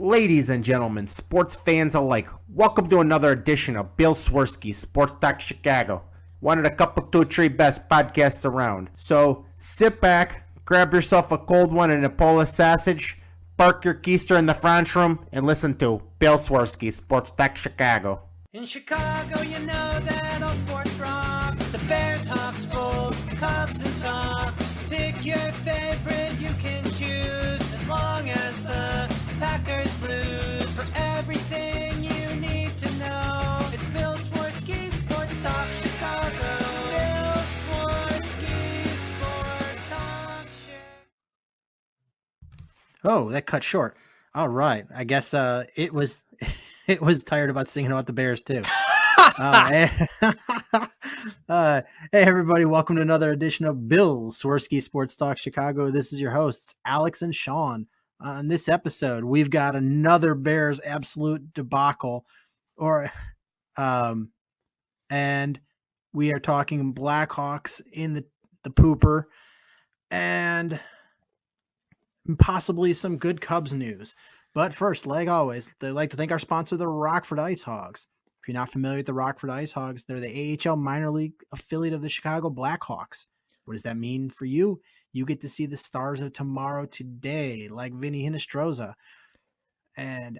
Ladies and gentlemen, sports fans alike, welcome to another edition of Bill Swirsky's Sports Talk Chicago, one of the couple, two, three best podcasts around. So sit back, grab yourself a cold one and a Polish sausage, park your keister in the French room, and listen to Bill Swirsky's Sports Talk Chicago. In Chicago, you know that all sports rock. The Bears, Hawks, Bulls, Cubs, and Sox. Pick your favorite, you can choose, as long as the Packers lose. For everything you need to know, it's Bill Swirsky, Sports Talk Chicago. Bill Swirsky, Sports Talk Chicago. Oh, that cut short. All right. I guess it was tired about singing about the Bears too. Hey everybody, welcome to another edition of Bill Swirsky Sports Talk Chicago. This is your hosts, Alex and Shawn. On this episode, we've got another Bears absolute debacle, and we are talking Blackhawks in the pooper, and possibly some good Cubs news. But first, like always, they'd like to thank our sponsor, the Rockford Ice Hogs. If you're not familiar with the Rockford Ice Hogs, they're the AHL minor league affiliate of the Chicago Blackhawks. What does that mean for you? You get to see the stars of tomorrow today, like Vinny Hinostroza. And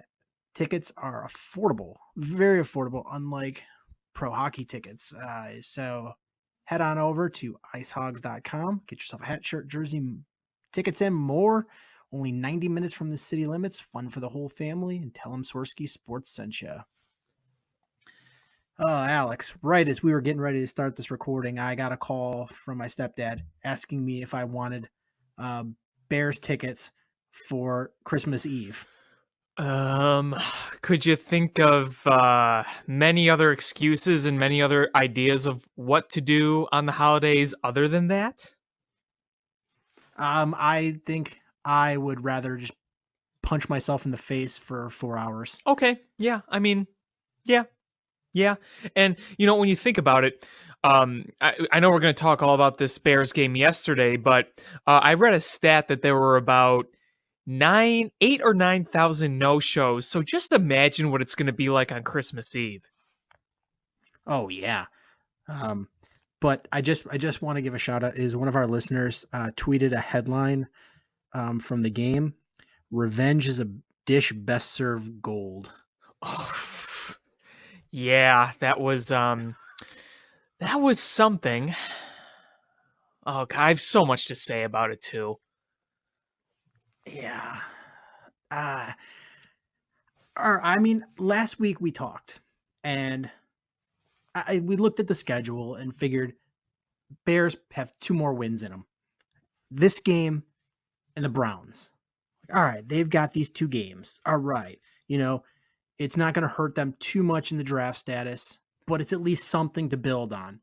tickets are affordable, very affordable, unlike pro hockey tickets. So head on over to icehogs.com, get yourself a hat, shirt, jersey, tickets, and more. Only 90 minutes from the city limits, fun for the whole family, and tell them Swirsky Sports sent you. Alex, right as we were getting ready to start this recording, I got a call from my stepdad asking me if I wanted Bears tickets for Christmas Eve. Could you think of many other excuses and many other ideas of what to do on the holidays other than that? I think I would rather just punch myself in the face for 4 hours. Okay, yeah, I mean, yeah. And, you know, when you think about it, I know we're going to talk all about this Bears game yesterday, but I read a stat that there were about 8 or 9,000 no-shows. So just imagine what it's going to be like on Christmas Eve. Oh, yeah. But I just want to give a shout out. Is one of our listeners tweeted a headline from the game: "Revenge is a dish best served gold." Oh, yeah, that was something. Oh, God, I have so much to say about it too. Yeah. I mean, last week we talked, and we looked at the schedule and figured Bears have 2 more wins in them. This game and the Browns. All right, they've got these 2 games. All right, it's not going to hurt them too much in the draft status, but it's at least something to build on,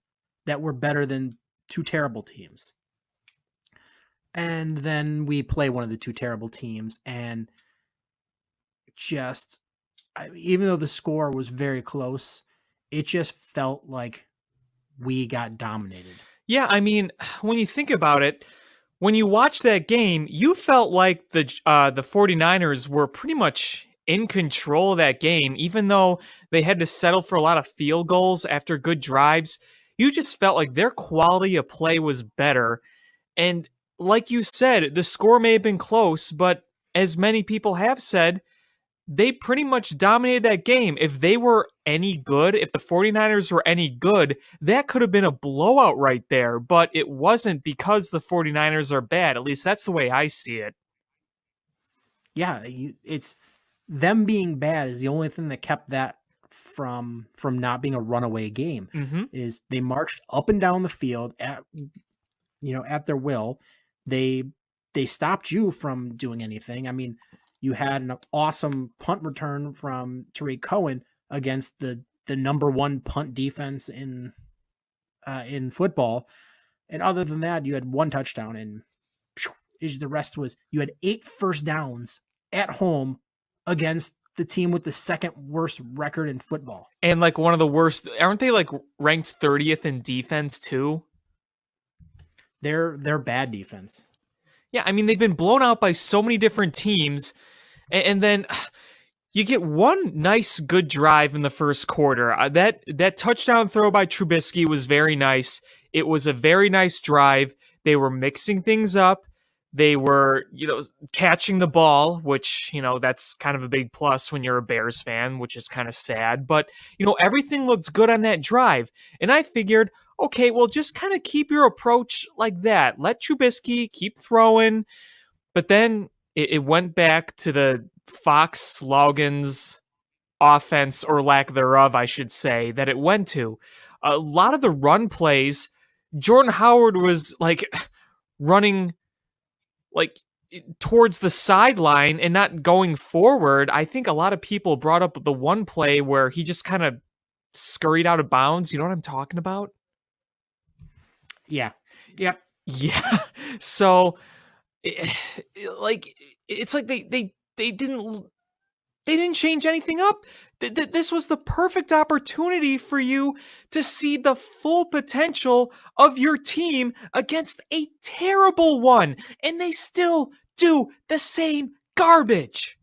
that we're better than 2 terrible teams. And then we play one of the 2 terrible teams, and even though the score was very close, it just felt like we got dominated. Yeah, I mean, when you think about it, when you watch that game, you felt like the 49ers were pretty much in control of that game, even though they had to settle for a lot of field goals after good drives. You just felt like their quality of play was better. And like you said, the score may have been close, but as many people have said, they pretty much dominated that game. If they were any good, if the 49ers were any good, that could have been a blowout right there, but it wasn't because the 49ers are bad. At least that's the way I see it. Yeah, it's them being bad is the only thing that kept that from not being a runaway game. Mm-hmm. Is they marched up and down the field at their will. They stopped you from doing anything. I mean, you had an awesome punt return from Tariq Cohen against the number 1 punt defense in football. And other than that, you had 1 touchdown, and the rest was you had 8 first downs at home against the team with the second worst record in football. And like one of the worst, aren't they like ranked 30th in defense too? They're bad defense. Yeah, I mean, they've been blown out by so many different teams. And then you get one nice good drive in the first quarter. That touchdown throw by Trubisky was very nice. It was a very nice drive. They were mixing things up. They were, catching the ball, which, that's kind of a big plus when you're a Bears fan, which is kind of sad. But, everything looked good on that drive. And I figured, okay, well, just kind of keep your approach like that. Let Trubisky keep throwing. But then it went back to the Fox Logan's offense, or lack thereof, I should say, that it went to. A lot of the run plays, Jordan Howard was running towards the sideline and not going forward. I think a lot of people brought up the one play where he just kind of scurried out of bounds. You know what I'm talking about? Yeah. Yep. Yeah. So it's like they didn't change anything up. This was the perfect opportunity for you to see the full potential of your team against a terrible one, and they still do the same garbage.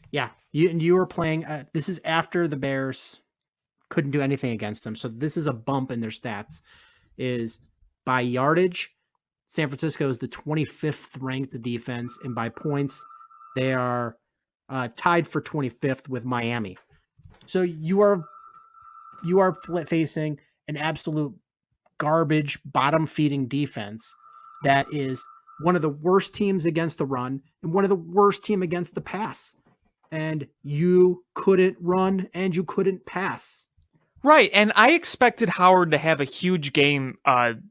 Yeah, you were playing. This is after the Bears couldn't do anything against them, so this is a bump in their stats. Is by yardage, San Francisco is the 25th ranked defense, and by points, they are tied for 25th with Miami. So you are facing an absolute garbage, bottom-feeding defense that is one of the worst teams against the run and one of the worst team against the pass. And you couldn't run and you couldn't pass. Right, and I expected Howard to have a huge game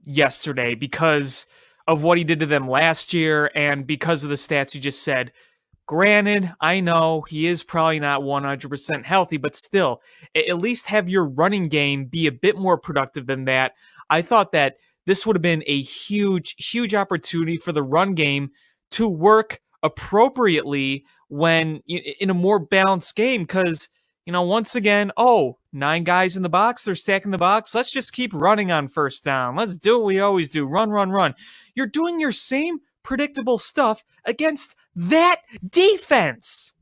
yesterday because of what he did to them last year and because of the stats you just said. Granted, I know he is probably not 100% healthy, but still, at least have your running game be a bit more productive than that. I thought that this would have been a huge, huge opportunity for the run game to work appropriately when in a more balanced game because, once again, 9 guys in the box, they're stacking the box. Let's just keep running on first down. Let's do what we always do. Run, run, run. You're doing your same predictable stuff against that defense.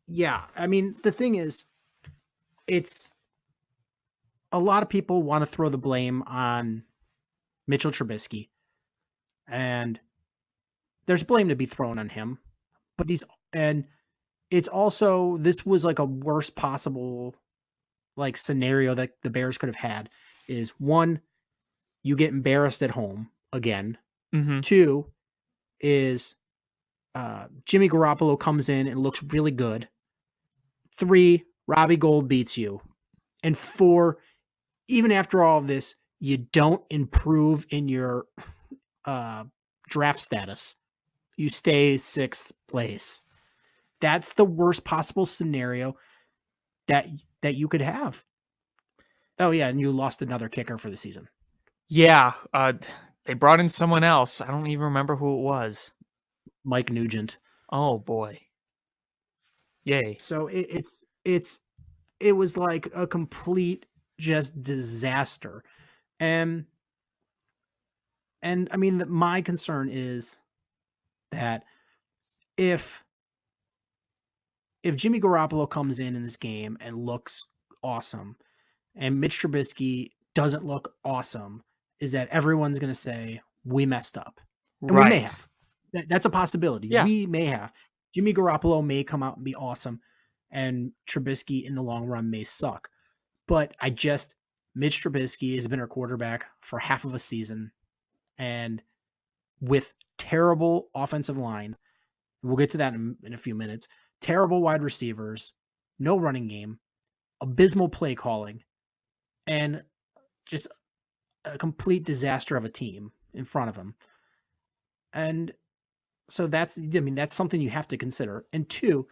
Yeah, I mean, the thing is, it's a lot of people want to throw the blame on Mitchell Trubisky, and there's blame to be thrown on him, but it's also, this was like a worst possible scenario that the Bears could have had. Is one, you get embarrassed at home again. Mm-hmm. 2 is Jimmy Garoppolo comes in and looks really good. 3, Robbie Gould beats you. And 4, even after all of this, you don't improve in your draft status. You stay 6th place. That's the worst possible scenario that you could have. Oh yeah, and you lost another kicker for the season. Yeah, they brought in someone else. I don't even remember who it was. Mike Nugent. Oh boy. Yay. So it was like a complete just disaster. And I mean, my concern is that if Jimmy Garoppolo comes in this game and looks awesome and Mitch Trubisky doesn't look awesome, is that everyone's going to say, we messed up. And Right. we may have. That's a possibility. Yeah. We may have. Jimmy Garoppolo may come out and be awesome, and Trubisky in the long run may suck. But Mitch Trubisky has been our quarterback for half of a season, and with terrible offensive line, we'll get to that in a few minutes, terrible wide receivers, no running game, abysmal play calling, and just a complete disaster of a team in front of him. And so that's something you have to consider. And 2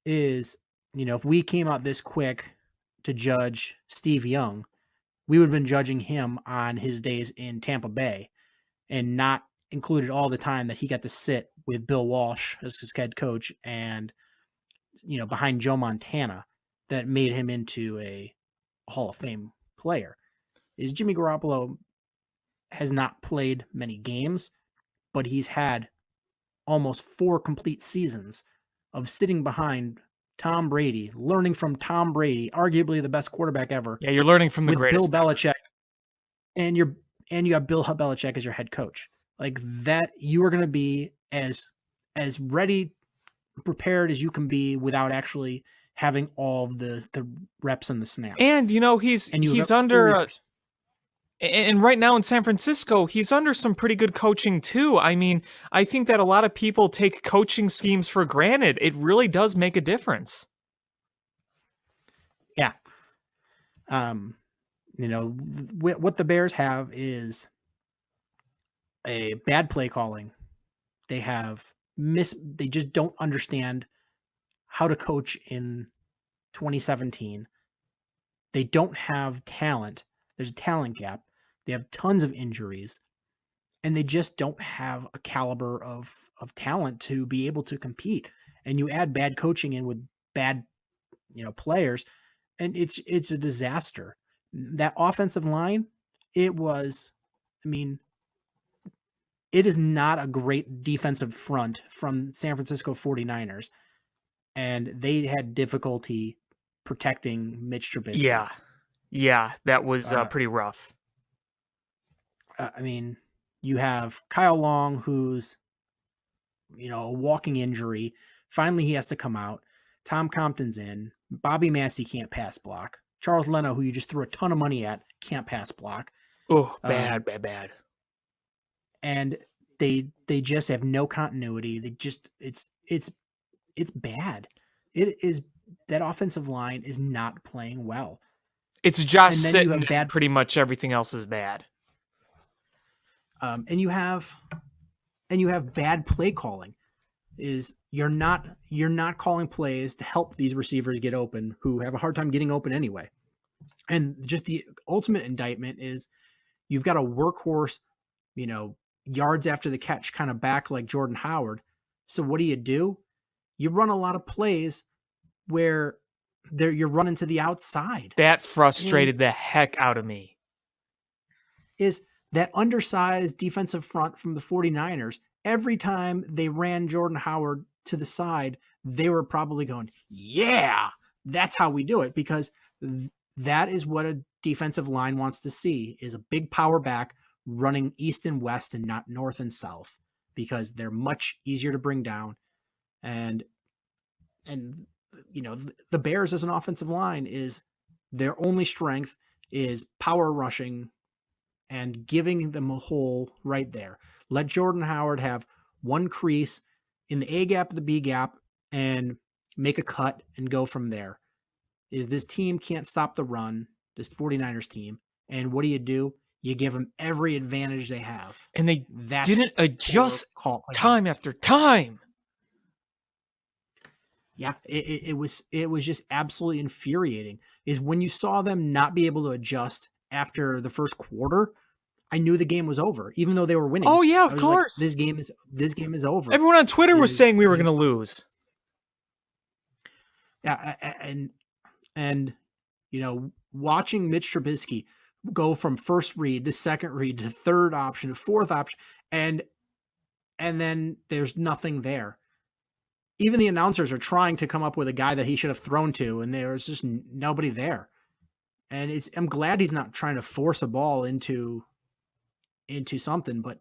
is, if we came out this quick to judge Steve Young, we would have been judging him on his days in Tampa Bay and not included all the time that he got to sit with Bill Walsh as his head coach and, behind Joe Montana that made him into a Hall of Fame player. Is Jimmy Garoppolo has not played many games, but he's had almost 4 complete seasons of sitting behind Tom Brady, learning from Tom Brady, arguably the best quarterback ever, Yeah, you're learning from the with greatest. Bill Belichick, and you have Bill Belichick as your head coach. Like that, you are going to be as ready, prepared as you can be without actually having all of the reps and the snaps. And you know, he's under and right now in San Francisco, he's under some pretty good coaching too. I mean, I think that a lot of people take coaching schemes for granted. It really does make a difference. Yeah. You know, what the Bears have is a bad play calling. They have they just don't understand how to coach in 2017. They don't have talent. There's a talent gap. They have tons of injuries, and they just don't have a caliber of talent to be able to compete. And you add bad coaching in with bad, players, and it's a disaster. That offensive line, it is not a great defensive front from San Francisco 49ers, and they had difficulty protecting Mitch Trubisky. Yeah, that was pretty rough. You have Kyle Long, who's, a walking injury. Finally, he has to come out. Tom Compton's in. Bobby Massey can't pass block. Charles Leno, who you just threw a ton of money at, can't pass block. Oh, bad. And they just have no continuity. They just it's bad. It is, that offensive line is not playing well. It's just sitting bad. Pretty much everything else is bad. And you have bad play calling. Is you're not calling plays to help these receivers get open, who have a hard time getting open anyway. And just the ultimate indictment is you've got a workhorse, yards after the catch kind of back like Jordan Howard. So what do? You run a lot of plays where you're running to the outside. That frustrated the heck out of me. Is that undersized defensive front from the 49ers, every time they ran Jordan Howard to the side, they were probably going, yeah, that's how we do it, because that is what a defensive line wants to see, is a big power back running east and west and not north and south, because they're much easier to bring down. And the Bears as an offensive line, is their only strength is power rushing and giving them a hole right there. Let Jordan Howard have one crease in the A gap, the B gap, and make a cut and go from there. Is this team can't stop the run, this 49ers team. And what do? You give them every advantage they have. And they didn't adjust time after time. Yeah, it was just absolutely infuriating. Is when you saw them not be able to adjust after the first quarter, I knew the game was over, even though they were winning. Oh yeah, of course. Like, this game is over. Everyone on Twitter was saying we were going to lose. Yeah, and watching Mitch Trubisky go from first read to second read to third option to fourth option, and then there's nothing there. Even the announcers are trying to come up with a guy that he should have thrown to, and there's just nobody there. And I'm glad he's not trying to force a ball into something, but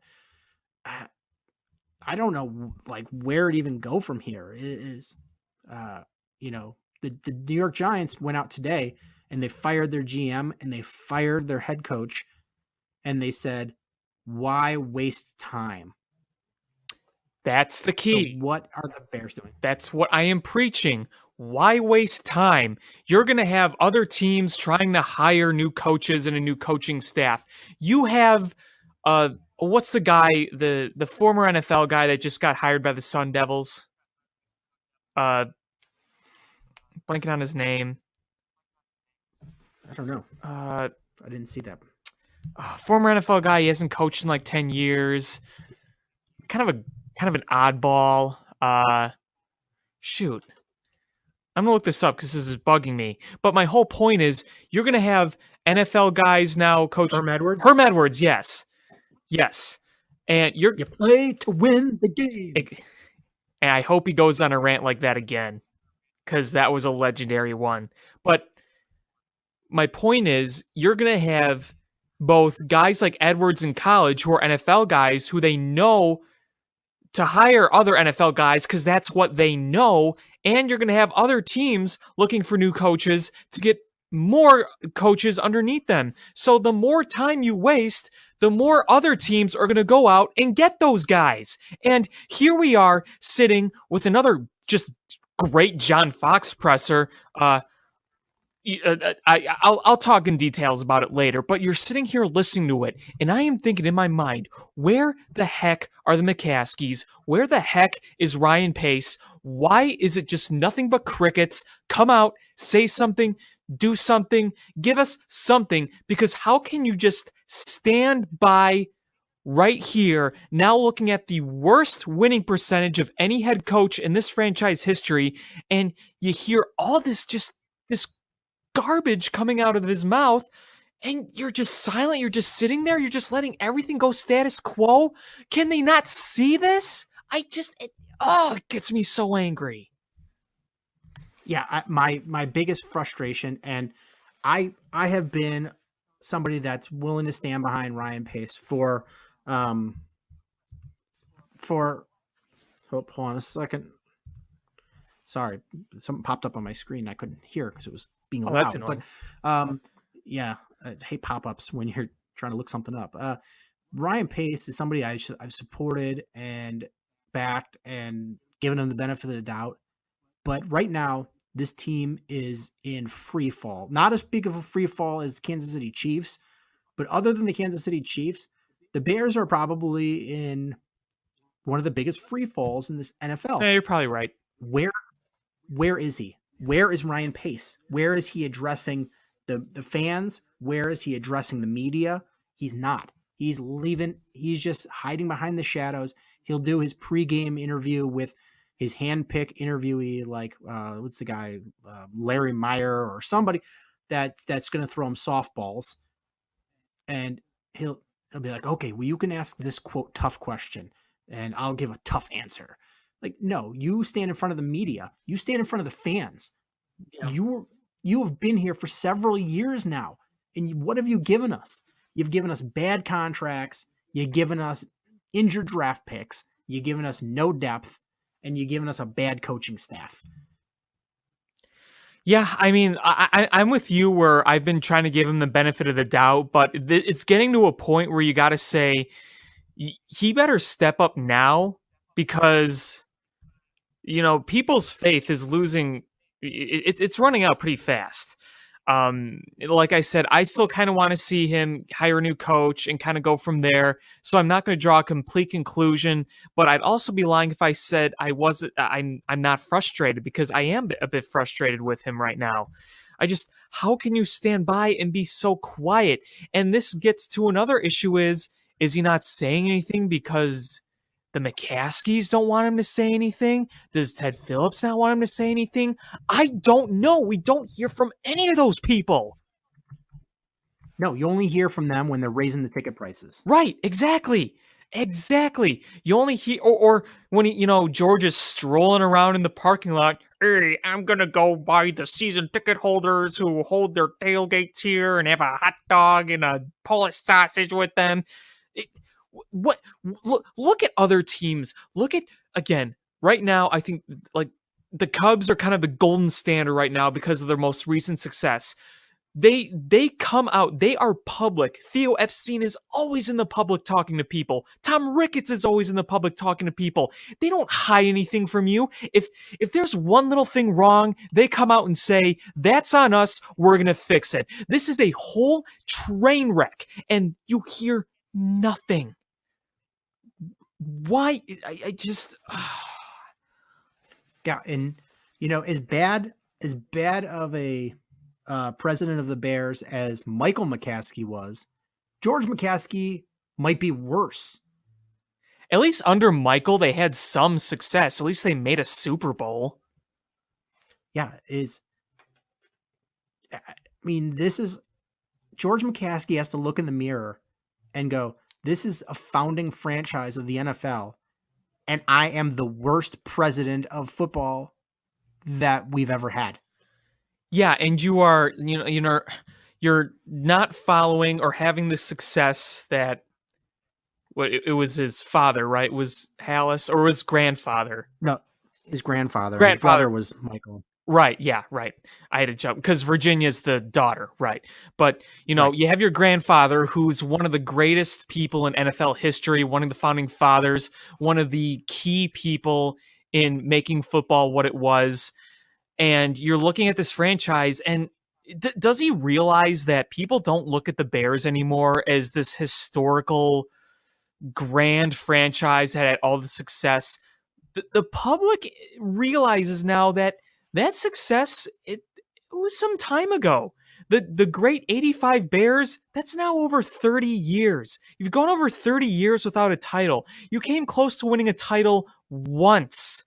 I don't know where it even go from here. The New York Giants went out today and they fired their GM and they fired their head coach, and they said, why waste time? That's the key. So what are the Bears doing? That's what I am preaching. Why waste time? You're going to have other teams trying to hire new coaches and a new coaching staff. You have, what's the guy, the former NFL guy that just got hired by the Sun Devils? Blanking on his name. I don't know. I didn't see that. Former NFL guy. He hasn't coached in 10 years. Kind of an oddball. Shoot. I'm going to look this up because this is bugging me. But my whole point is you're going to have NFL guys now coaching. Herm Edwards? Herm Edwards, yes. Yes. And you're You play to win the game. and I hope he goes on a rant like that again, because that was a legendary one. But my point is, you're going to have both guys like Edwards in college who are NFL guys who they know to hire other NFL guys because that's what they know. And you're going to have other teams looking for new coaches to get more coaches underneath them. So the more time you waste, the more other teams are going to go out and get those guys. And here we are sitting with another just great John Fox presser. I'll talk in details about it later, but you're sitting here listening to it, and I am thinking in my mind, where the heck are the McCaskies? Where the heck is Ryan Pace? Why is it just nothing but crickets? Come out, say something, do something, give us something, because how can you just stand by right here, now looking at the worst winning percentage of any head coach in this franchise history, and you hear all this garbage coming out of his mouth, and you're just silent, you're just sitting there, you're just letting everything go status quo? Can they not see this? It gets me so angry. Yeah, my biggest frustration, and I have been somebody that's willing to stand behind Ryan Pace for hold on a second. Sorry, something popped up on my screen. I couldn't hear because it was being loud. That's annoying. But yeah, I hate pop-ups when you're trying to look something up. Ryan Pace is somebody I've supported and backed and given him the benefit of the doubt. But right now, this team is in free fall. Not as big of a free fall as the Kansas City Chiefs, but other than the Kansas City Chiefs, the Bears are probably in one of the biggest free falls in this NFL. Yeah, you're probably right. Where is he? Where is Ryan Pace? Where is he addressing the fans? Where is he addressing the media? He's not. He's leaving. He's just hiding behind the shadows. He'll do his pregame interview with his handpicked interviewee, like what's the guy, Larry Meyer or somebody that's going to throw him softballs, and he'll be like, okay, well, you can ask this quote tough question, and I'll give a tough answer. Like, no, you stand in front of the media. You stand in front of the fans. Yeah. You have been here for several years now, and what have you given us? You've given us bad contracts. You've given us injured draft picks. You've given us no depth, and you've given us a bad coaching staff. Yeah, I mean, I'm with you where I've been trying to give him the benefit of the doubt, but it's getting to a point where you got to say he better step up now, because, you know, people's faith is losing. It's running out pretty fast. Like I said, I still kind of want to see him hire a new coach and kind of go from there. So I'm not going to draw a complete conclusion, but I'd also be lying if I said I'm not frustrated, because I am a bit frustrated with him right now. How can you stand by and be so quiet? And this gets to another issue is he not saying anything because the McCaskies don't want him to say anything? Does Ted Phillips not want him to say anything? I don't know. We don't hear from any of those people. No, you only hear from them when they're raising the ticket prices. Right, exactly. You only hear, or when George is strolling around in the parking lot. Hey, I'm gonna go buy the season ticket holders who hold their tailgates here and have a hot dog and a Polish sausage with them. Look at other teams. Look at, again, right now, I think like the Cubs are kind of the golden standard right now because of their most recent success. They come out, they are public. Theo Epstein is always in the public talking to people. Tom Ricketts is always in the public talking to people. They don't hide anything from you. If there's one little thing wrong, they come out and say, that's on us, we're going to fix it. This is a whole train wreck, and you hear nothing. Why? I just... Yeah, and, as bad of a president of the Bears as Michael McCaskey was, George McCaskey might be worse. At least under Michael, they had some success. At least they made a Super Bowl. Yeah, this is... George McCaskey has to look in the mirror and go, This is a founding franchise of the NFL, and I am the worst president of football that we've ever had. Yeah, and you are, you're not following or having the success that it was his father, right? It was Hallis or his grandfather? No, his grandfather. His Grandfather. brother was Michael. Right, yeah, right. I had to jump because Virginia's the daughter, right? But, Right. you have your grandfather who's one of the greatest people in NFL history, one of the founding fathers, one of the key people in making football what it was. And you're looking at this franchise, and does he realize that people don't look at the Bears anymore as this historical, grand franchise that had all the success? The public realizes now that success, it was some time ago. The great 85 Bears, that's now over 30 years. You've gone over 30 years without a title. You came close to winning a title once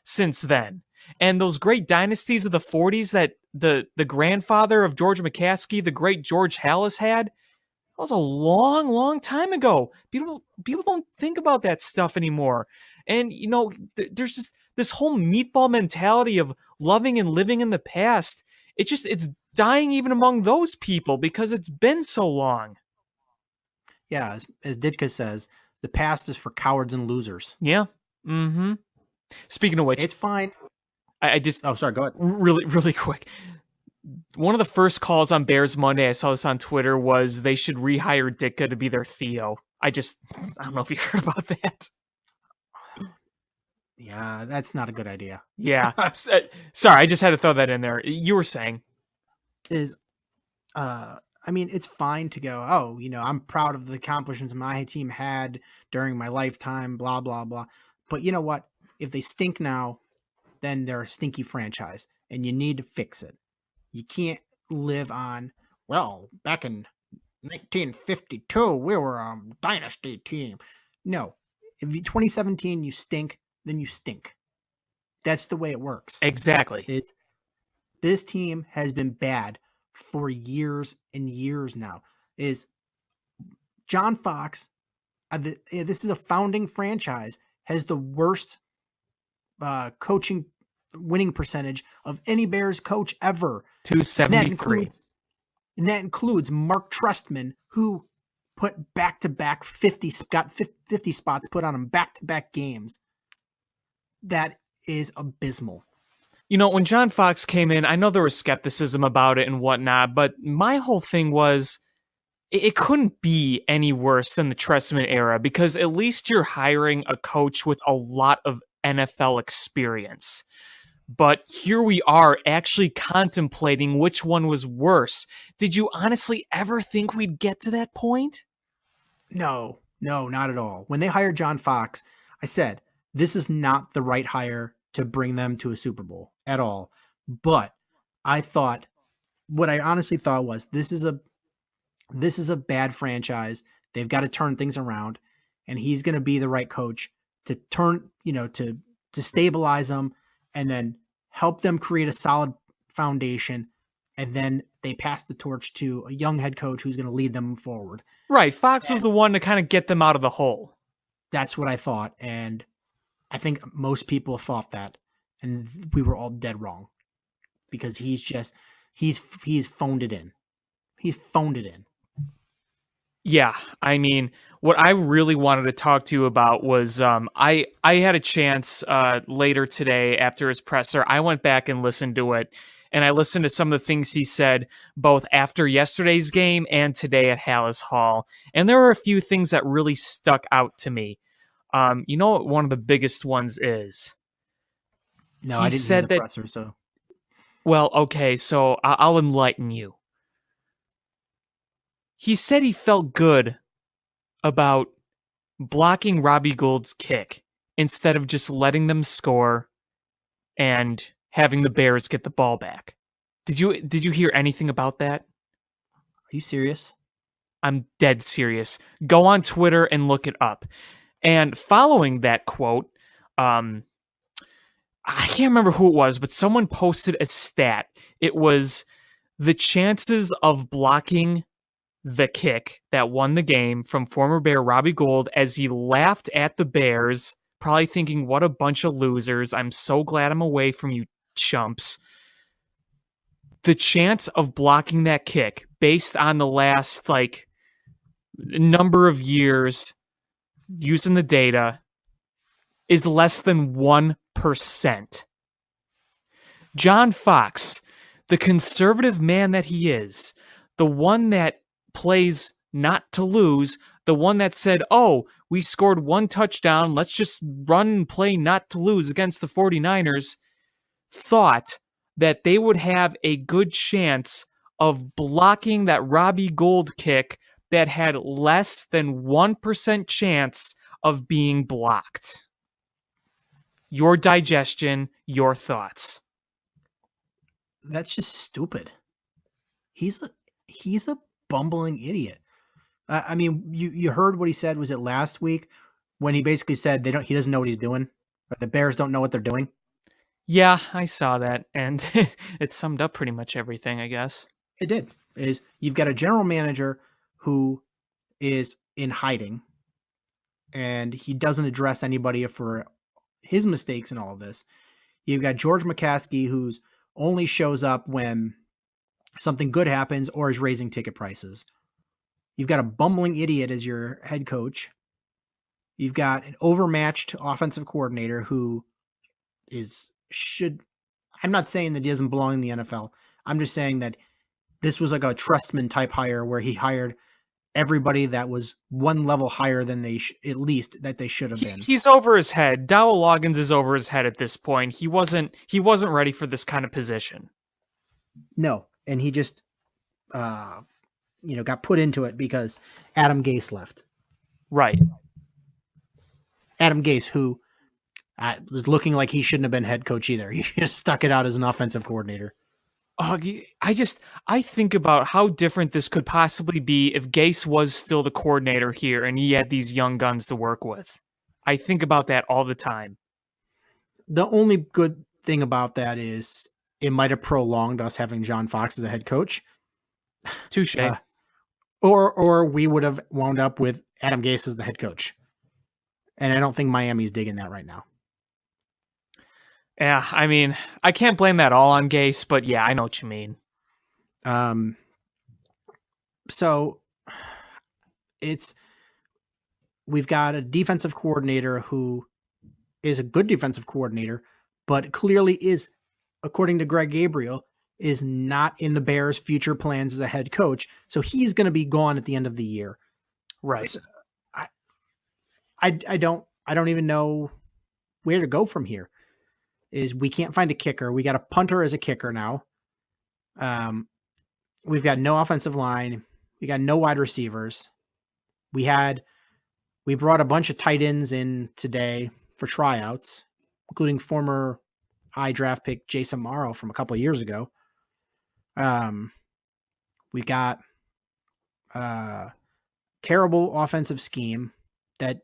since then. And those great dynasties of the 40s that the grandfather of George McCaskey, the great George Hallis, had, that was a long, long time ago. People don't think about that stuff anymore. And, there's just this whole meatball mentality of loving and living in the past. It's dying even among those people because it's been so long. Yeah, as Ditka says, the past is for cowards and losers. Yeah. Mm-hmm. Speaking of which, It's fine. I just... Oh, sorry, go ahead. Really, really quick. One of the first calls on Bears Monday, I saw this on Twitter, was they should rehire Ditka to be their Theo. I don't know if you heard about that. Yeah, that's not a good idea. Yeah. Sorry, I just had to throw that in there. You were saying. I mean, it's fine to go, oh, I'm proud of the accomplishments my team had during my lifetime, blah, blah, blah. But you know what? If they stink now, then they're a stinky franchise, and you need to fix it. You can't live on, well, back in 1952, we were a dynasty team. No. If 2017 you stink, then you stink. That's the way it works. Exactly. This team has been bad for years and years now. Is John Fox, this is a founding franchise, has the worst coaching winning percentage of any Bears coach ever. 273. And that includes Mark Trestman, who put back-to-back 50 spots put on him back-to-back games. That is abysmal. When John Fox came in, I know there was skepticism about it and whatnot, but my whole thing was it couldn't be any worse than the Trestman era, because at least you're hiring a coach with a lot of NFL experience. But here we are actually contemplating which one was worse. Did you honestly ever think we'd get to that point? No, not at all. When they hired John Fox, I said, this is not the right hire to bring them to a Super Bowl at all. But what I honestly thought was, this is a bad franchise. They've got to turn things around, and he's going to be the right coach to turn, to stabilize them and then help them create a solid foundation. And then they pass the torch to a young head coach who's going to lead them forward. Right. Fox was the one to kind of get them out of the hole. That's what I thought. And I think most people thought that, and we were all dead wrong, because he's phoned it in. He's phoned it in. Yeah, I mean, what I really wanted to talk to you about was I had a chance later today after his presser. I went back and listened to it, and I listened to some of the things he said both after yesterday's game and today at Hallis Hall. And there were a few things that really stuck out to me. You know what one of the biggest ones is? No, He I didn't said hear the that- presser, so Well, okay, so I'll enlighten you. He said he felt good about blocking Robbie Gould's kick instead of just letting them score and having the Bears get the ball back. Did you hear anything about that? are you serious? I'm dead serious. Go on Twitter and look it up. And following that quote, I can't remember who it was, but someone posted a stat. It was the chances of blocking the kick that won the game from former Bear Robbie Gould as he laughed at the Bears, probably thinking, what a bunch of losers. I'm so glad I'm away from you chumps. The chance of blocking that kick based on the last number of years using the data is less than 1%. John Fox, the conservative man that he is, the one that plays not to lose, the one that said, oh, we scored one touchdown, let's just run and play not to lose against the 49ers, thought that they would have a good chance of blocking that Robbie Gould kick that had less than 1% chance of being blocked. Your digestion, your thoughts. That's just stupid. He's a bumbling idiot. I mean, you heard what he said. Was it last week when he basically said he doesn't know what he's doing, or the Bears don't know what they're doing? Yeah, I saw that, and it summed up pretty much everything, I guess. It did. You've got a general manager who is in hiding, and he doesn't address anybody for his mistakes in all of this. You've got George McCaskey, who's only shows up when something good happens or is raising ticket prices. You've got a bumbling idiot as your head coach. You've got an overmatched offensive coordinator who I'm not saying that he doesn't belong in the NFL. I'm just saying that this was like a Trustman type hire where he hired everybody that was one level higher than they should have been. He's over his head. Dowell Loggins is over his head at this point. He wasn't ready for this kind of position. No, and he just got put into it because Adam Gase left. Right. Adam Gase, who was looking like he shouldn't have been head coach either. He just stuck it out as an offensive coordinator. I think about how different this could possibly be if Gase was still the coordinator here and he had these young guns to work with. I think about that all the time. The only good thing about that is it might have prolonged us having John Fox as a head coach. Touche. Or we would have wound up with Adam Gase as the head coach. And I don't think Miami's digging that right now. Yeah, I mean, I can't blame that all on Gase, but yeah, I know what you mean. So we've got a defensive coordinator who is a good defensive coordinator, but clearly is, according to Greg Gabriel, is not in the Bears' future plans as a head coach. So he's going to be gone at the end of the year. Right. So I don't even know where to go from here. We can't find a kicker. We got a punter as a kicker now. We've got no offensive line. We got no wide receivers. We brought a bunch of tight ends in today for tryouts, including former high draft pick Jason Morrow from a couple of years ago. We got terrible offensive scheme that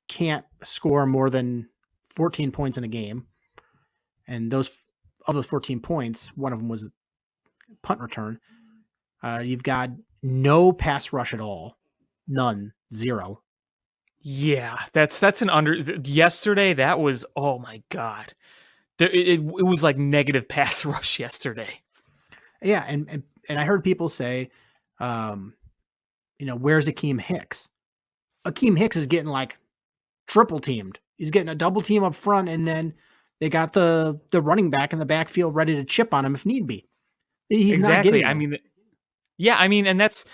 can't score more than 14 points in a game. And of those 14 points, one of them was a punt return. You've got no pass rush at all. None. Zero. Yeah, that's an under. Yesterday, that was, oh my God. It was like negative pass rush yesterday. Yeah, and I heard people say, where's Akeem Hicks? Akeem Hicks is getting like triple teamed. He's getting a double team up front, and then they got the running back in the backfield ready to chip on him if need be. He's exactly. Not getting and that's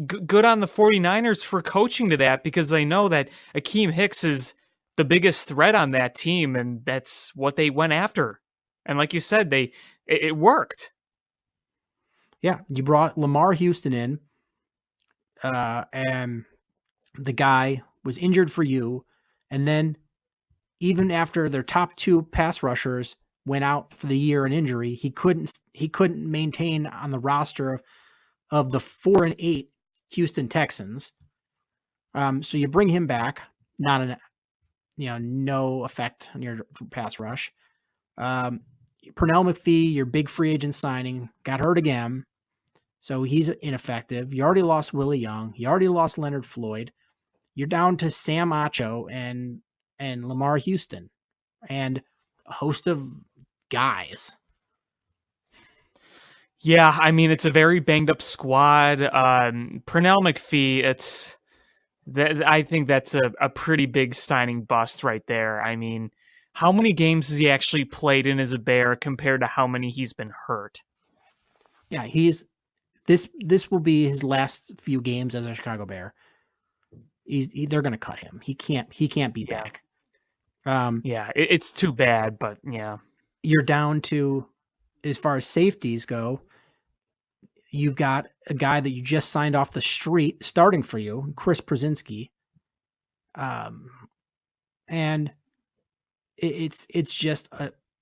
good on the 49ers for coaching to that, because they know that Akeem Hicks is the biggest threat on that team, and that's what they went after. And like you said, it worked. Yeah, you brought Lamar Houston in, and the guy was injured for you, and then even after their top two pass rushers went out for the year in injury, he couldn't maintain on the roster of the 4-8 Houston Texans. So you bring him back, no effect on your pass rush. Pernell McPhee, your big free agent signing, got hurt again. So he's ineffective. You already lost Willie Young. You already lost Leonard Floyd. You're down to Sam Acho and Lamar Houston and a host of guys. Yeah, I mean, it's a very banged up squad. Pernell McPhee, I think that's a pretty big signing bust right there. I mean, how many games has he actually played in as a Bear compared to how many he's been hurt? Yeah, this will be his last few games as a Chicago Bear. They're going to cut him. He can't be Yeah. back. Yeah, it's too bad, but yeah. You're down to, as far as safeties go, you've got a guy that you just signed off the street starting for you, Chris Brzezinski. And it's just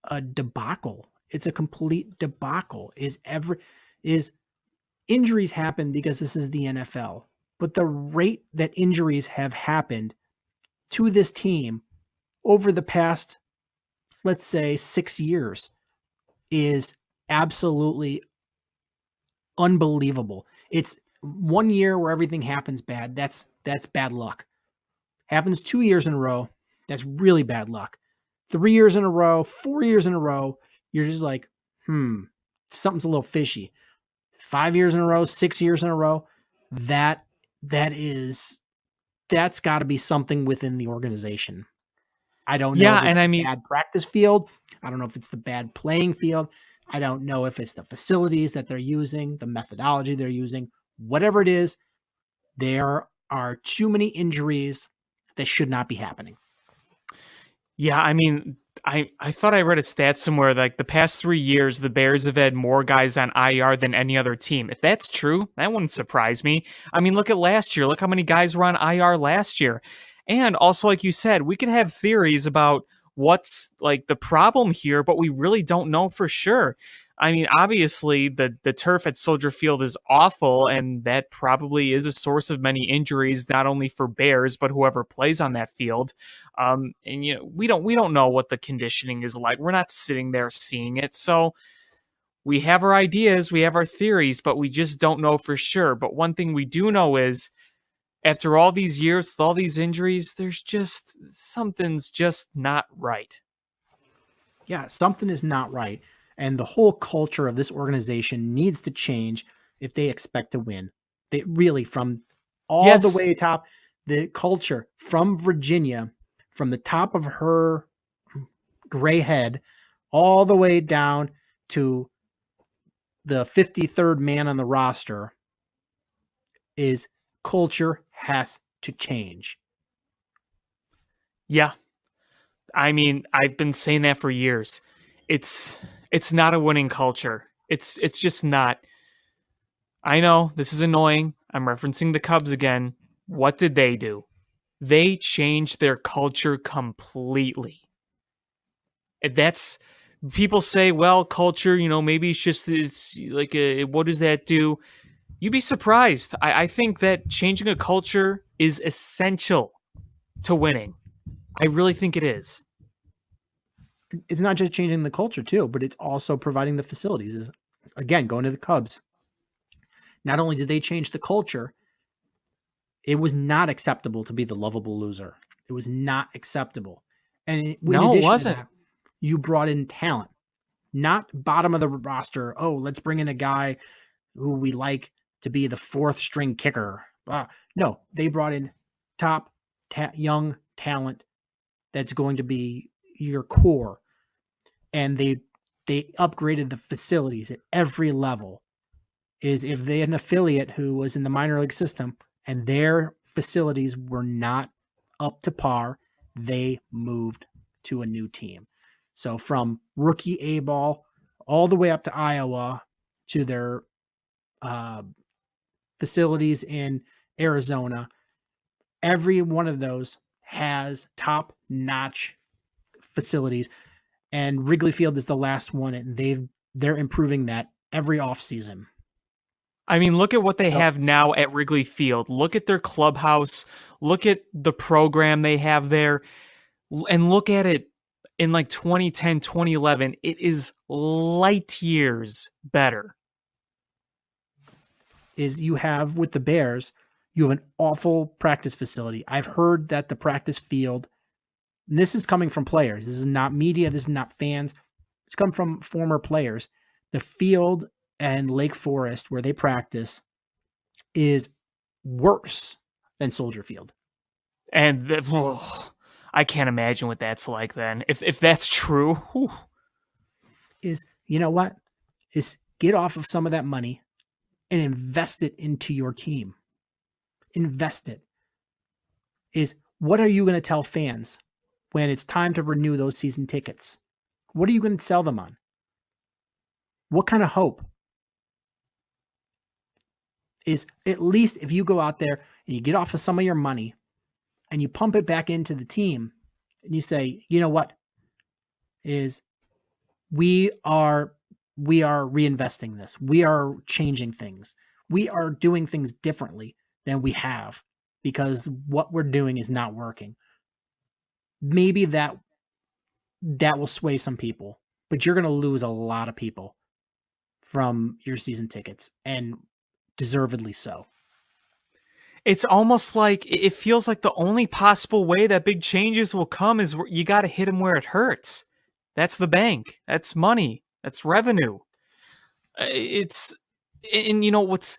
a debacle. It's a complete debacle. Is injuries happen because this is the NFL, but the rate that injuries have happened to this team over the past, let's say, 6 years is absolutely unbelievable. It's 1 year where everything happens bad. That's bad luck. Happens 2 years in a row. That's really bad luck. 3 years in a row, 4 years in a row, you're just like, something's a little fishy. 5 years in a row, 6 years in a row, that's got to be something within the organization. I don't know. Yeah, if it's and I mean, bad practice field. I don't know if it's the bad playing field. I don't know if it's the facilities that they're using, the methodology they're using. Whatever it is, there are too many injuries that should not be happening. yeah, I mean, I thought I read a stat somewhere like the past 3 years, the Bears have had more guys on IR than any other team. If that's true, that wouldn't surprise me. I mean, look at last year. Look how many guys were on IR last year. And also, like you said, we could have theories about what's like the problem here, but we really don't know for sure. I mean, obviously, the turf at Soldier Field is awful, and that probably is a source of many injuries, not only for Bears but whoever plays on that field. And we don't know what the conditioning is like. We're not sitting there seeing it, so we have our ideas, we have our theories, but we just don't know for sure. But one thing we do know is, after all these years with all these injuries, something's just not right. Yeah, something is not right. And the whole culture of this organization needs to change if they expect to win. They really, from all the way top, the culture from Virginia, from the top of her gray head, all the way down to the 53rd man on the roster, is culture has to change. Yeah. I mean, I've been saying that for years. It's not a winning culture. It's just not. I know this is annoying. I'm referencing the Cubs again. What did they do? They changed their culture completely. That's people say, well, culture, maybe it's like what does that do? You'd be surprised. I think that changing a culture is essential to winning. I really think it is. It's not just changing the culture too, but it's also providing the facilities. Again, going to the Cubs. Not only did they change the culture, it was not acceptable to be the lovable loser. It was not acceptable. And it wasn't. That, you brought in talent, not bottom of the roster. Oh, let's bring in a guy who we like to be the fourth string kicker. No, they brought in top young talent that's going to be your core. And they upgraded the facilities at every level. Is if they had an affiliate who was in the minor league system and their facilities were not up to par, they moved to a new team. So from rookie A-ball all the way up to Iowa to their facilities in Arizona, every one of those has top-notch facilities, and Wrigley Field is the last one, and they're improving that every offseason. I mean, look at what they have now at Wrigley Field. Look at their clubhouse. Look at the program they have there. And look at it in like 2010, 2011. It is light years better. is you have with the Bears, you have an awful practice facility. I've heard that the practice field, and this is coming from players. This is not media. This is not fans. It's come from former players. The field and Lake Forest where they practice is worse than Soldier Field. And I can't imagine what that's like then. If that's true, whew. Is, you know what? Is get off of some of that money and invest it into your team. Invest it. Is what are you going to tell fans when it's time to renew those season tickets? What are you going to sell them on? What kind of hope? Is at least if you go out there and you get off of some of your money and you pump it back into the team and you say, you know what? Is we are reinvesting this. We are changing things. We are doing things differently than we have because what we're doing is not working. Maybe that will sway some people, but you're going to lose a lot of people from your season tickets, and deservedly so. It's almost like it feels like the only possible way that big changes will come is you got to hit them where it hurts. That's the bank. That's money. That's revenue. And you know, what's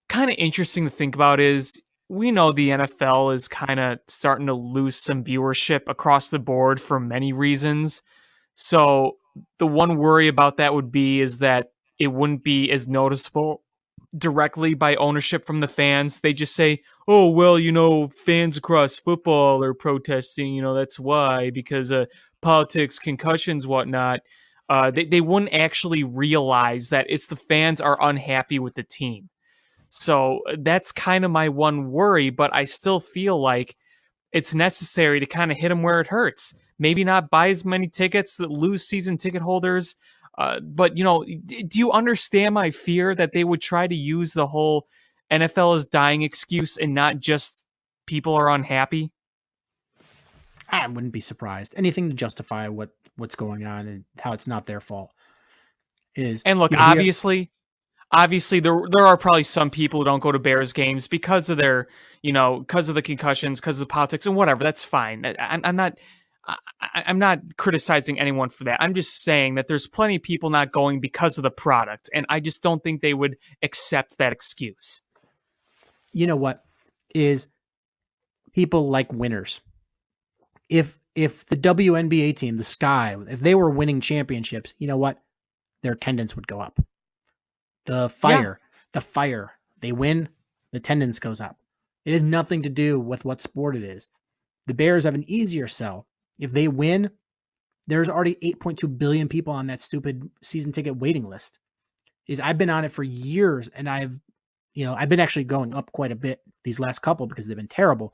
kind of interesting to think about is we know the NFL is kind of starting to lose some viewership across the board for many reasons. So the one worry about that would be is that it wouldn't be as noticeable directly by ownership from the fans. They just say, oh, well, you know, fans across football are protesting, you know, that's why, because politics, concussions, whatnot. They wouldn't actually realize that it's the fans are unhappy with the team. So that's kind of my one worry, but I still feel like it's necessary to kind of hit them where it hurts. Maybe not buy as many tickets that lose season ticket holders. But, you know, do you understand my fear that they would try to use the whole NFL is dying excuse and not just people are unhappy? I wouldn't be surprised. Anything to justify what's going on and how it's not their fault is. And look, obviously there are probably some people who don't go to Bears games because of their, you know, because of the concussions, because of the politics and whatever. That's fine. I'm not criticizing anyone for that. I'm just saying that there's plenty of people not going because of the product, and I just don't think they would accept that excuse. You know what is people like winners. If the WNBA team, the Sky, if they were winning championships, you know what? Their attendance would go up. The Fire, they win, the attendance goes up. It has nothing to do with what sport it is. The Bears have an easier sell. If they win, there's already 8.2 billion people on that stupid season ticket waiting list. I've been on it for years, and I've been actually going up quite a bit these last couple because they've been terrible.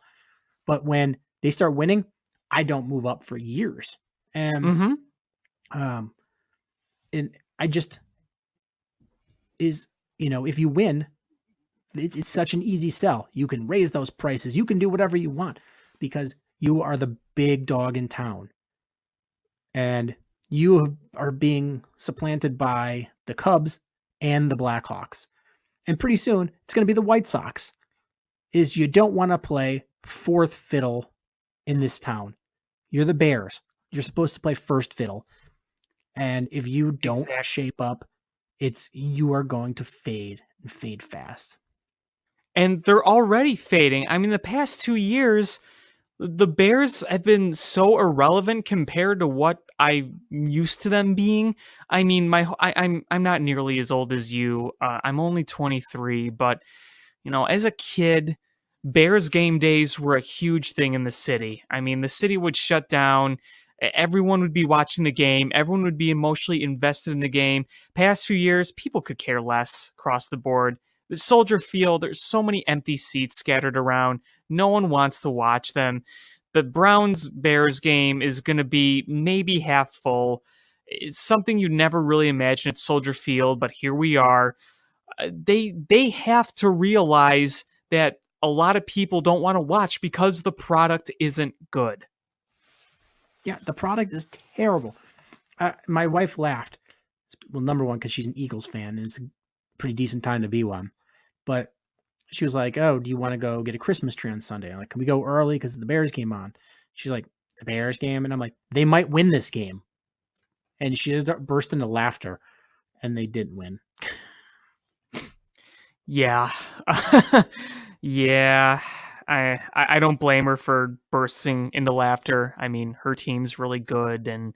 But when they start winning, I don't move up for years. And and I just is, you know, if you win, it's such an easy sell. You can raise those prices. You can do whatever you want because you are the big dog in town. And you are being supplanted by the Cubs and the Blackhawks. And pretty soon, it's going to be the White Sox. You don't want to play fourth fiddle in this town. You're the Bears. You're supposed to play first fiddle. And if you don't shape up, you are going to fade and fade fast. And they're already fading. I mean, the past 2 years, the Bears have been so irrelevant compared to what I'm used to them being. I mean, I'm not nearly as old as you. I'm only 23, but you know, as a kid, Bears game days were a huge thing in the city. I mean, the city would shut down. Everyone would be watching the game. Everyone would be emotionally invested in the game. Past few years, people could care less across the board. The Soldier Field, there's so many empty seats scattered around. No one wants to watch them. The Browns-Bears game is going to be maybe half full. It's something you never really imagine at Soldier Field, but here we are. They have to realize that a lot of people don't want to watch because the product isn't good. Yeah, the product is terrible. My wife laughed. Well, number one, because she's an Eagles fan, and it's a pretty decent time to be one. But she was like, "Oh, do you want to go get a Christmas tree on Sunday?" I'm like, "Can we go early because the Bears game on?" She's like, "The Bears game?" And I'm like, "They might win this game." And she just burst into laughter, and they didn't win. Yeah. Yeah. I don't blame her for bursting into laughter. I mean, her team's really good and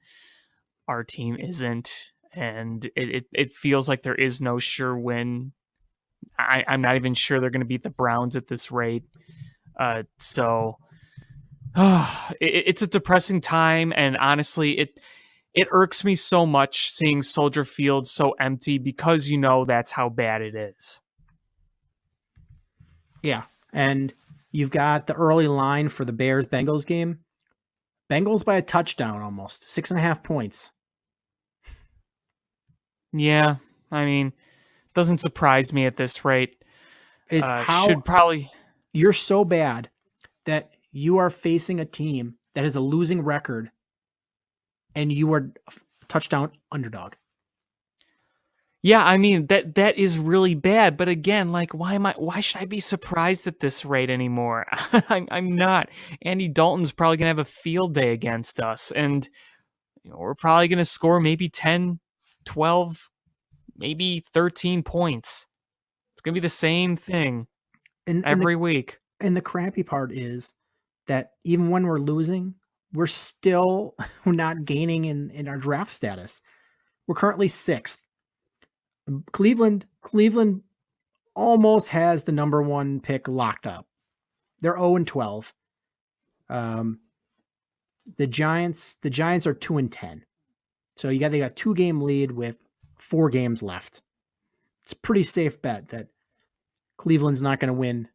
our team isn't. And it feels like there is no sure win. I'm not even sure they're going to beat the Browns at this rate. So it's a depressing time. And honestly, it irks me so much seeing Soldier Field so empty because that's how bad it is. Yeah. And you've got the early line for the Bears-Bengals game. Bengals by a touchdown almost. 6.5 points. Yeah. I mean, doesn't surprise me at this rate. Is how Should probably. you're so bad that you are facing a team that has a losing record and you are a touchdown underdog. Yeah, I mean that is really bad. But again, like, why should I be surprised at this rate anymore? I'm not. Andy Dalton's probably gonna have a field day against us, and we're probably gonna score maybe 10, 12, maybe 13 points. It's gonna be the same thing every week. And the crappy part is that even when we're losing, we're still not gaining in our draft status. We're currently 6th. Cleveland almost has the number 1 pick locked up. They're 0-12. The Giants are 2-10. So they got 2-game lead with 4 games left. It's a pretty safe bet that Cleveland's not going to win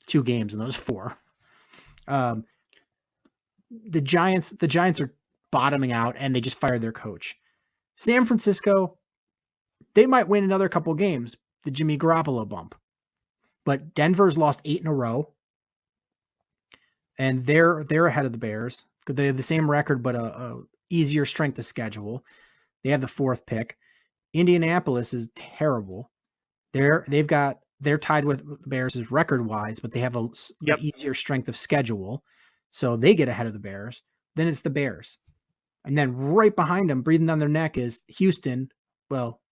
2 games in those 4. The Giants are bottoming out and they just fired their coach. San Francisco, they might win another couple games, the Jimmy Garoppolo bump. But Denver's lost 8 in a row. And they're ahead of the Bears. They have the same record, but a easier strength of schedule. They have the 4th pick. Indianapolis is terrible. They're tied with the Bears record wise, but they have an easier strength of schedule. So they get ahead of the Bears. Then it's the Bears. And then right behind them, breathing down their neck, is Houston. Well,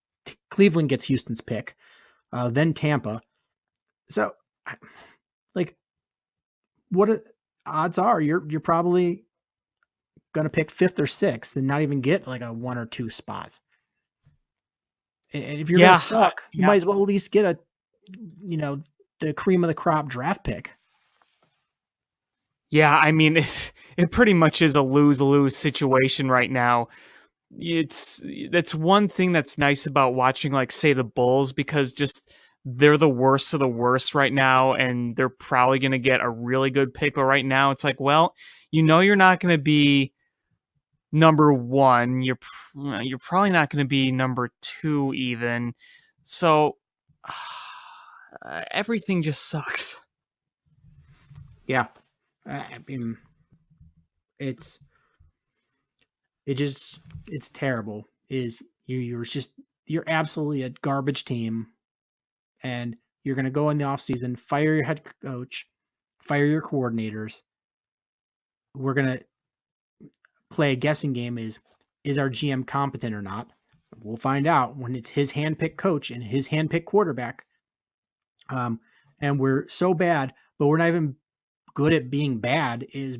Cleveland gets Houston's pick. Then Tampa. So, like, what odds are you're probably going to pick 5th or 6th and not even get like a 1 or 2 spot. And if you're going to suck, you might as well at least get the cream of the crop draft pick. Yeah, I mean, it pretty much is a lose-lose situation right now. That's one thing that's nice about watching, like, say, the Bulls, because just they're the worst of the worst right now, and they're probably going to get a really good pick. But right now, it's like, well, you're not going to be number 1. You're probably not going to be number 2 even. So everything just sucks. Yeah. I mean, it's terrible. You're absolutely a garbage team, and you're going to go in the offseason, fire your head coach, fire your coordinators. We're going to play a guessing game. Is our GM competent or not? We'll find out when it's his handpicked coach and his handpicked quarterback. And we're so bad, but we're not even good at being bad. Is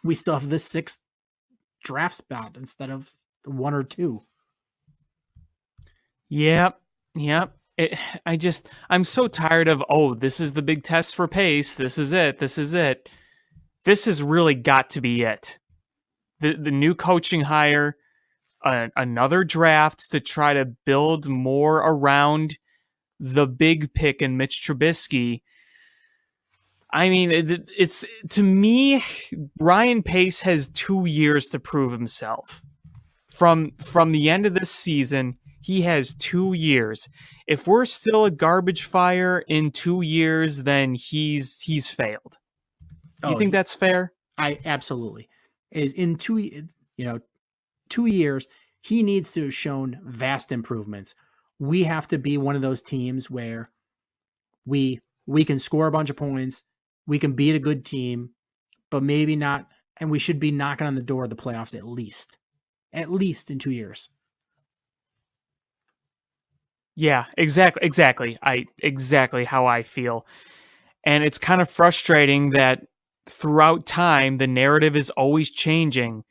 we still have the 6th draft spot instead of the 1 or 2. Yep. I'm so tired of, this is the big test for Pace. This is it. This has really got to be it. The new coaching hire, another draft to try to build more around the big pick in Mitch Trubisky. I mean, it's to me, Ryan Pace has 2 years to prove himself. From the end of this season, he has 2 years. If we're still a garbage fire in 2 years, then he's failed. You think that's fair? I absolutely. Is in 2 years, he needs to have shown vast improvements, we have to be one of those teams where we can score a bunch of points, we can beat a good team, but maybe not, and we should be knocking on the door of the playoffs at least in 2 years. Yeah, exactly. Exactly how I feel. And it's kind of frustrating that throughout time, the narrative is always changing.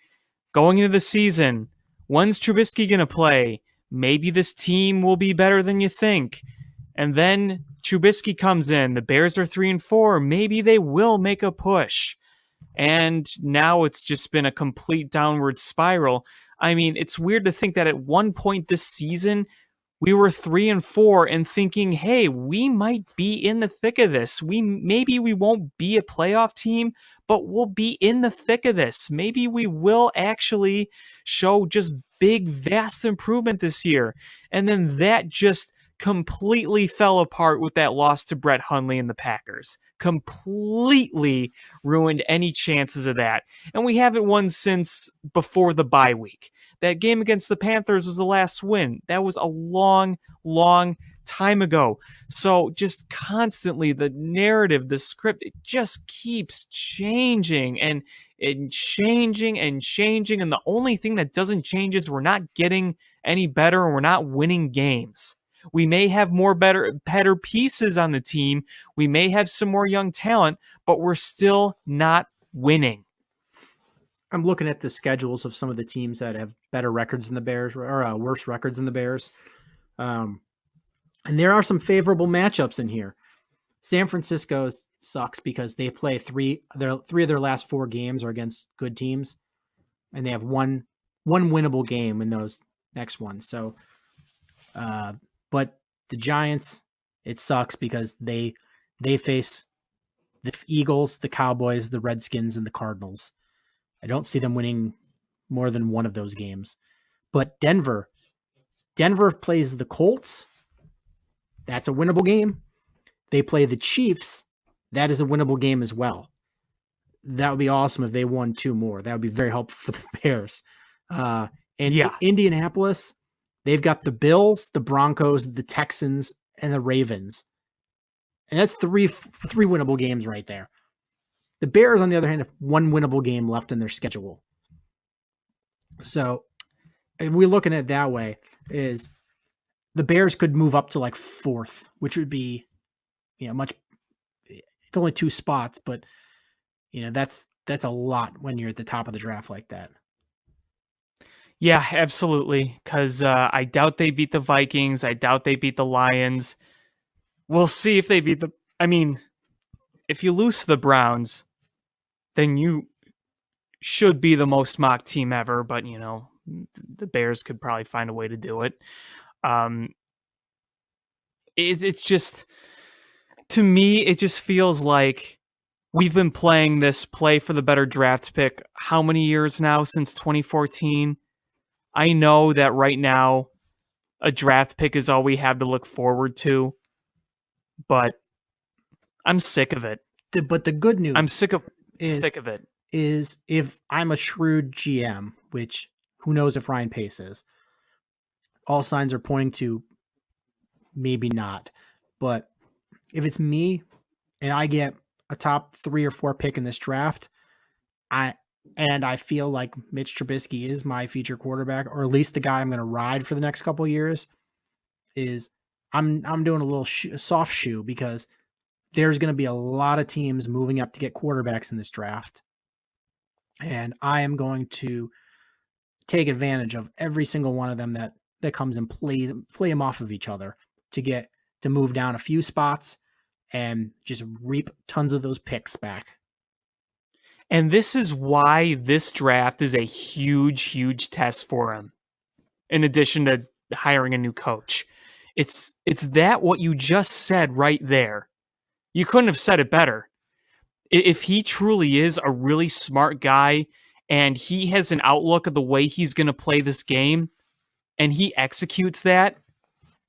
Going into the season, when's Trubisky going to play? Maybe this team will be better than you think. And then Trubisky comes in. The Bears are 3-4. Maybe they will make a push. And now it's just been a complete downward spiral. I mean, it's weird to think that at one point this season, we were 3-4 and thinking, hey, we might be in the thick of this. Maybe we won't be a playoff team, but we'll be in the thick of this. Maybe we will actually show just big, vast improvement this year. And then that just completely fell apart with that loss to Brett Hundley and the Packers. Completely ruined any chances of that. And we haven't won since before the bye week. That game against the Panthers was the last win. That was a long, long time ago. So just constantly the narrative, the script, it just keeps changing and changing and changing. And the only thing that doesn't change is we're not getting any better and we're not winning games. We may have better pieces on the team. We may have some more young talent, but we're still not winning. I'm looking at the schedules of some of the teams that have better records than the Bears or worse records than the Bears. And there are some favorable matchups in here. San Francisco sucks because they play three of their last 4 games are against good teams, and they have one winnable game in those next ones. So, but the Giants, it sucks because they face the Eagles, the Cowboys, the Redskins, and the Cardinals. I don't see them winning more than one of those games. But Denver plays the Colts. That's a winnable game. They play the Chiefs. That is a winnable game as well. That would be awesome if they won 2 more. That would be very helpful for the Bears. Indianapolis, they've got the Bills, the Broncos, the Texans, and the Ravens. And that's three winnable games right there. The Bears, on the other hand, have 1 winnable game left in their schedule. So if we're looking at it that way, is the Bears could move up to like 4th, which would be, much. It's only 2 spots, but that's a lot when you're at the top of the draft like that. Yeah, absolutely. Because I doubt they beat the Vikings. I doubt they beat the Lions. We'll see if they beat the. I mean, if you lose to the Browns, then you should be the most mocked team ever. But the Bears could probably find a way to do it. It's just, to me, it just feels like we've been playing this play for the better draft pick how many years now, since 2014? I know that right now a draft pick is all we have to look forward to, but I'm sick of it. But the good news, I'm sick of it. Is if I'm a shrewd GM, which who knows if Ryan Pace is, all signs are pointing to maybe not. But if it's me and I get a top 3 or 4 pick in this draft, I feel like Mitch Trubisky is my future quarterback, or at least the guy I'm going to ride for the next couple of years, is I'm doing a little soft shoe, because there's going to be a lot of teams moving up to get quarterbacks in this draft. And I am going to take advantage of every single one of them that comes and play them off of each other to move down a few spots and just reap tons of those picks back. And this is why this draft is a huge, huge test for him. In addition to hiring a new coach, it's that what you just said right there. You couldn't have said it better. If he truly is a really smart guy and he has an outlook of the way he's going to play this game and he executes that,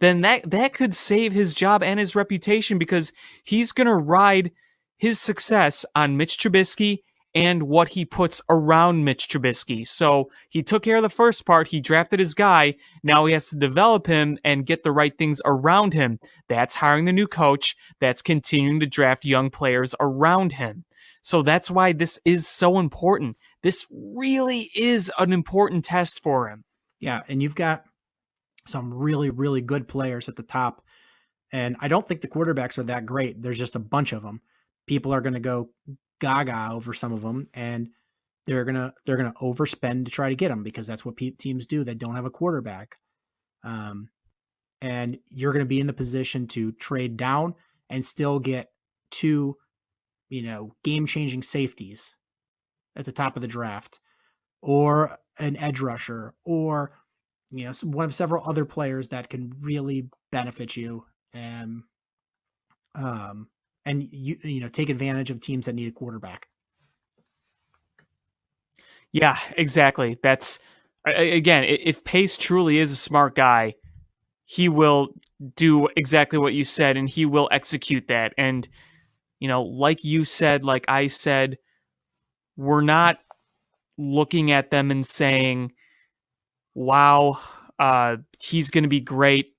then that could save his job and his reputation, because he's going to ride his success on Mitch Trubisky and what he puts around Mitch Trubisky. So he took care of the first part. He drafted his guy. Now he has to develop him and get the right things around him. That's hiring the new coach. That's continuing to draft young players around him. So that's why this is so important. This really is an important test for him. Yeah, and you've got some really, really good players at the top. And I don't think the quarterbacks are that great. There's just a bunch of them. People are going to go gaga over some of them, and they're gonna overspend to try to get them because that's what teams do that don't have a quarterback. And you're going to be in the position to trade down and still get two, game-changing safeties at the top of the draft, or an edge rusher, or one of several other players that can really benefit you, and take advantage of teams that need a quarterback. Yeah, exactly. That's, again, if Pace truly is a smart guy, he will do exactly what you said, and he will execute that. And like you said, like I said, we're not looking at them and saying, wow, he's going to be great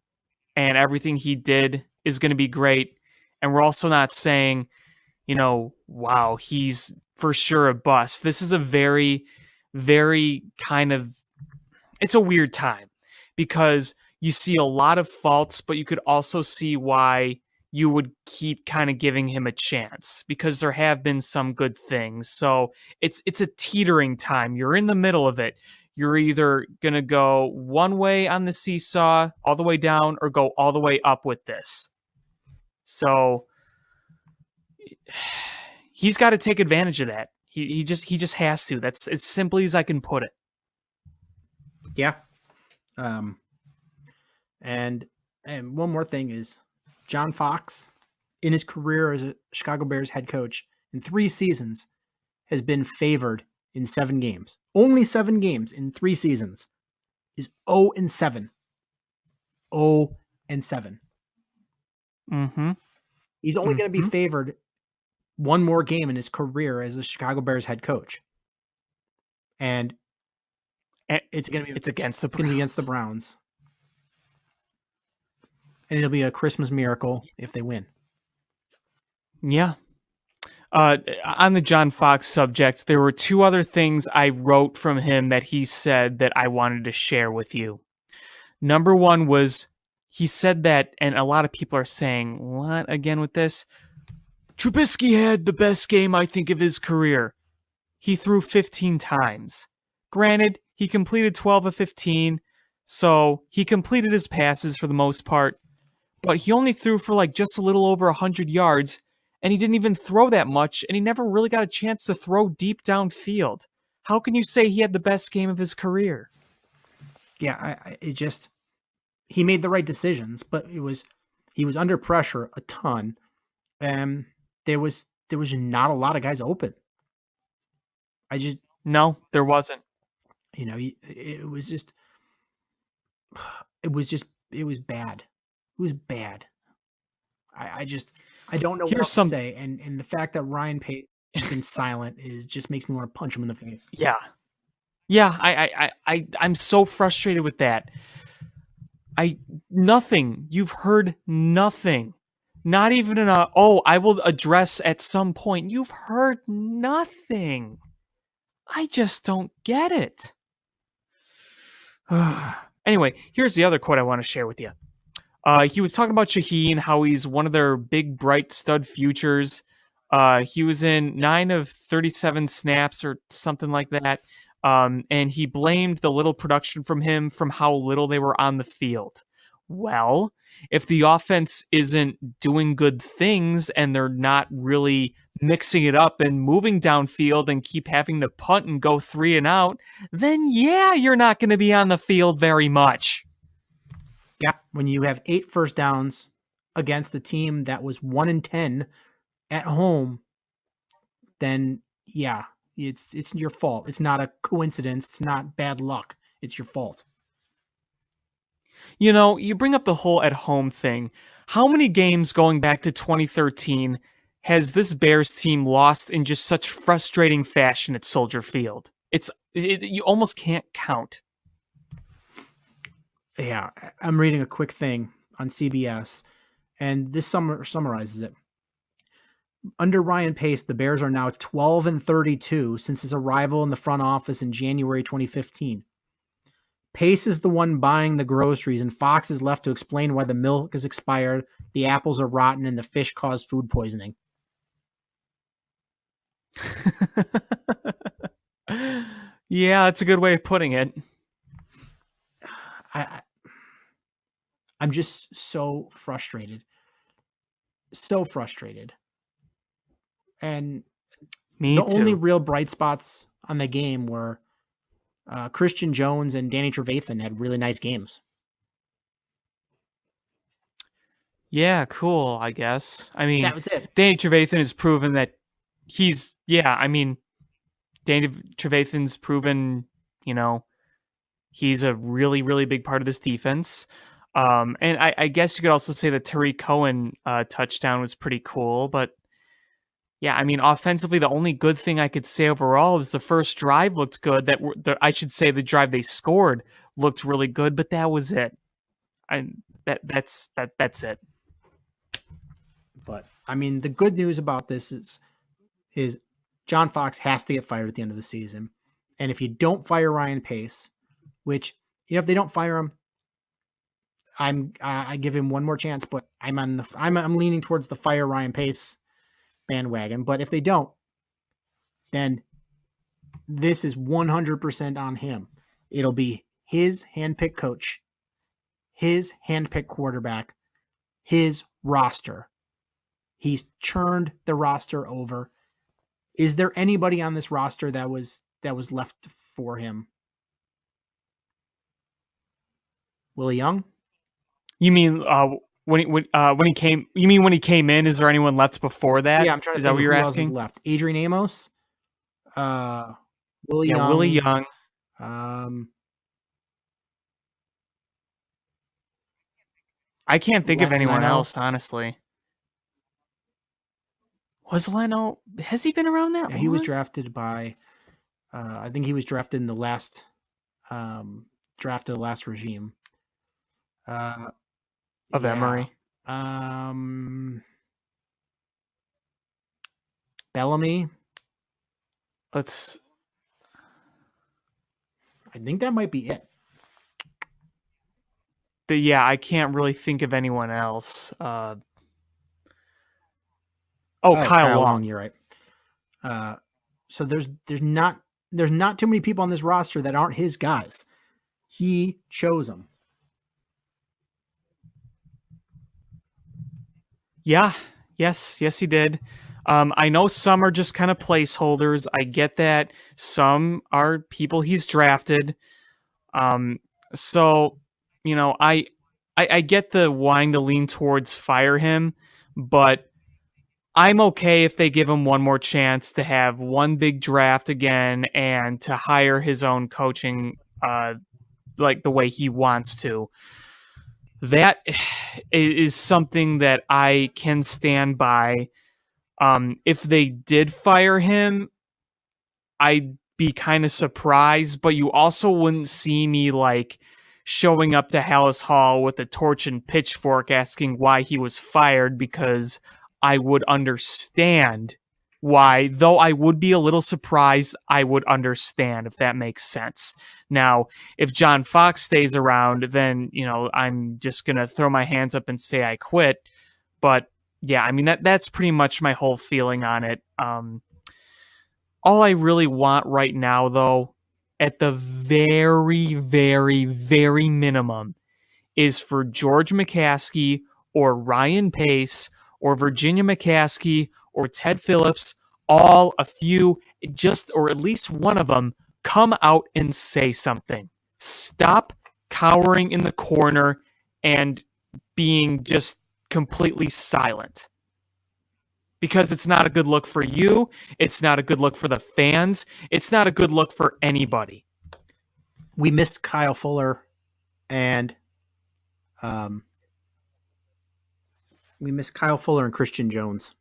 and everything he did is going to be great. And we're also not saying, wow, he's for sure a bust. This is a very, very it's a weird time because you see a lot of faults, but you could also see why you would keep kind of giving him a chance because there have been some good things. So it's a teetering time. You're in the middle of it. You're either going to go one way on the seesaw all the way down or go all the way up with this. So he's got to take advantage of that. He just has to. That's as simply as I can put it. Yeah. And one more thing is John Fox, in his career as a Chicago Bears head coach in 3 seasons, has been favored in 7 games. Only 7 games in 3 seasons is 0-7. 0-7. Mm-hmm. He's only going to be favored one more game in his career as the Chicago Bears head coach. And it's against the Browns. And it'll be a Christmas miracle if they win. Yeah. On the John Fox subject, there were 2 other things I wrote from him that he said that I wanted to share with you. Number 1 was he said that, and a lot of people are saying, what again with this? Trubisky had the best game, I think, of his career. He threw 15 times. Granted, he completed 12 of 15, so he completed his passes for the most part, but he only threw for just a little over 100 yards, and he didn't even throw that much, and he never really got a chance to throw deep downfield. How can you say he had the best game of his career? Yeah, he made the right decisions, but he was under pressure a ton, and there was not a lot of guys open. No, there wasn't. It was bad. It was bad. I don't know what to say, and the fact that Ryan Pace has been silent just makes me want to punch him in the face. Yeah. I'm so frustrated with that. Nothing. You've heard nothing. Not even I will address at some point. You've heard nothing. I just don't get it. Anyway, here's the other quote I want to share with you. He was talking about Shaheen, how he's one of their big, bright stud futures. He was in 9 of 37 snaps or something like that. And he blamed the little production from him from how little they were on the field. Well, if the offense isn't doing good things and they're not really mixing it up and moving downfield and keep having to punt and go 3 and out, then yeah, you're not going to be on the field very much. Yeah, when you have 8 first downs against a team that was 1-10 at home, then yeah, it's your fault. It's not a coincidence. It's not bad luck. It's your fault. You bring up the whole at home thing. How many games going back to 2013 has this Bears team lost in just such frustrating fashion at Soldier Field? You almost can't count. Yeah, I'm reading a quick thing on CBS, and this summarizes it. Under Ryan Pace, the Bears are now 12-32 since his arrival in the front office in January 2015. Pace is the one buying the groceries, and Fox is left to explain why the milk is expired, the apples are rotten, and the fish caused food poisoning. Yeah, that's a good way of putting it. I'm just so frustrated. So frustrated. And Me the too. only real bright spots on the game were Christian Jones and Danny Trevathan had really nice games. Yeah, cool, I guess. I mean, That was it. Danny Trevathan has proven that Danny Trevathan's proven, he's a really, really big part of this defense. And I guess you could also say that Tariq Cohen touchdown was pretty cool. But yeah, I mean, offensively, the only good thing I could say overall is the first drive looked good. I should say the drive they scored looked really good, but that was it. That's it. But I mean, the good news about this is John Fox has to get fired at the end of the season. And if you don't fire Ryan Pace, which, if they don't fire him, I give him one more chance, but I'm leaning towards the fire Ryan Pace bandwagon. But if they don't, then this is 100% on him. It'll be his handpicked coach, his handpicked quarterback, his roster. He's churned the roster over. Is there anybody on this roster that was left for him? Willie Young? You mean when he came? You mean when he came in? Is there anyone left before that? Yeah, I'm trying to Is think that what of you're who else is asking? left. Adrian Amos, Willie Young. Willie Young. I can't think of anyone Leno. else, honestly. Was Leno? Has he been around that long? He was drafted by. I think he was drafted in the last draft of the last regime. Of Emery. Bellamy. I think that might be it. Yeah, I can't really think of anyone else. Kyle Long. You're right. So there's not too many people on this roster that aren't his guys. He chose them. Yeah. Yes, he did. I know some are just kind of placeholders. I get that. Some are people he's drafted. So, I get the wanting to lean towards fire him, but I'm okay if they give him one more chance to have one big draft again and to hire his own coaching like the way he wants to. That is something that I can stand by. If they did fire him, I'd be kind of surprised, but you also wouldn't see me like showing up to Hallis Hall with a torch and pitchfork asking why he was fired, because I would understand why, though I would be a little surprised. I would understand, if that makes sense. Now, if John Fox stays around, then, I'm just going to throw my hands up and say I quit. But yeah, I mean, that's pretty much my whole feeling on it. All I really want right now, though, at the very, very, very minimum, is for George McCaskey or Ryan Pace or Virginia McCaskey or Ted Phillips, or at least one of them, come out and say something. Stop cowering in the corner and being just completely silent. Because it's not a good look for you. It's not a good look for the fans. It's not a good look for anybody. We missed Kyle Fuller and Christian Jones.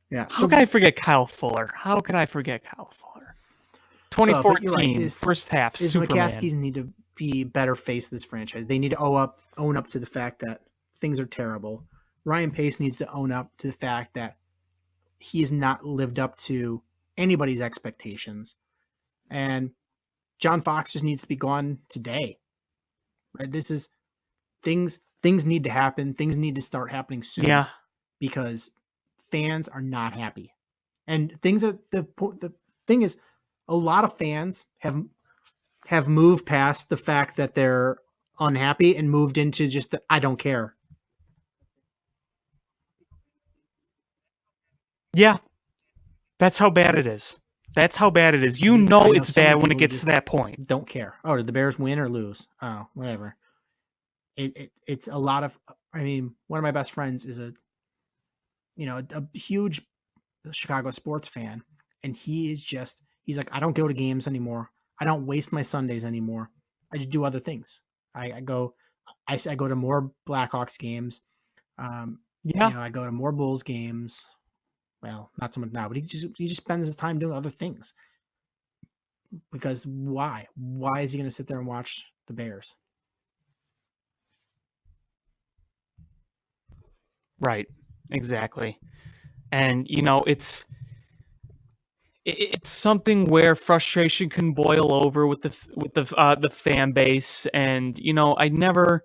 Yeah. How could I forget Kyle Fuller? How could I forget Kyle Fuller? But you're right. 2014, first half, Is Superman. McCaskey's need to be better face of this franchise. They need to own up to the fact that things are terrible. Ryan Pace needs to own up to the fact that he has not lived up to anybody's expectations. And John Fox just needs to be gone today. Right? This is things need to happen. Things need to start happening soon. Yeah. Because fans are not happy. And things are the thing is a lot of fans have moved past the fact that they're unhappy and moved into just the I don't care. Yeah. That's how bad it is. That's how bad it is. You I know know it's so many bad when it people gets just to that point. Don't care. Oh, did the Bears win or lose? Oh, whatever. It's a lot of. I mean, one of my best friends is a huge Chicago sports fan, and he's like, I don't go to games anymore. I don't waste my Sundays anymore. I just do other things. I go to more Blackhawks games. Yeah. I go to more Bulls games. Well, not so much now, but he just spends his time doing other things. Because why? Why is he going to sit there and watch the Bears? Right. Exactly. And it's something where frustration can boil over with the fan base, and I never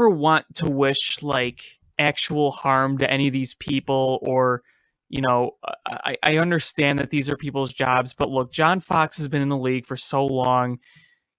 want to wish like actual harm to any of these people, or I understand that these are people's jobs, but look, John Fox has been in the league for so long.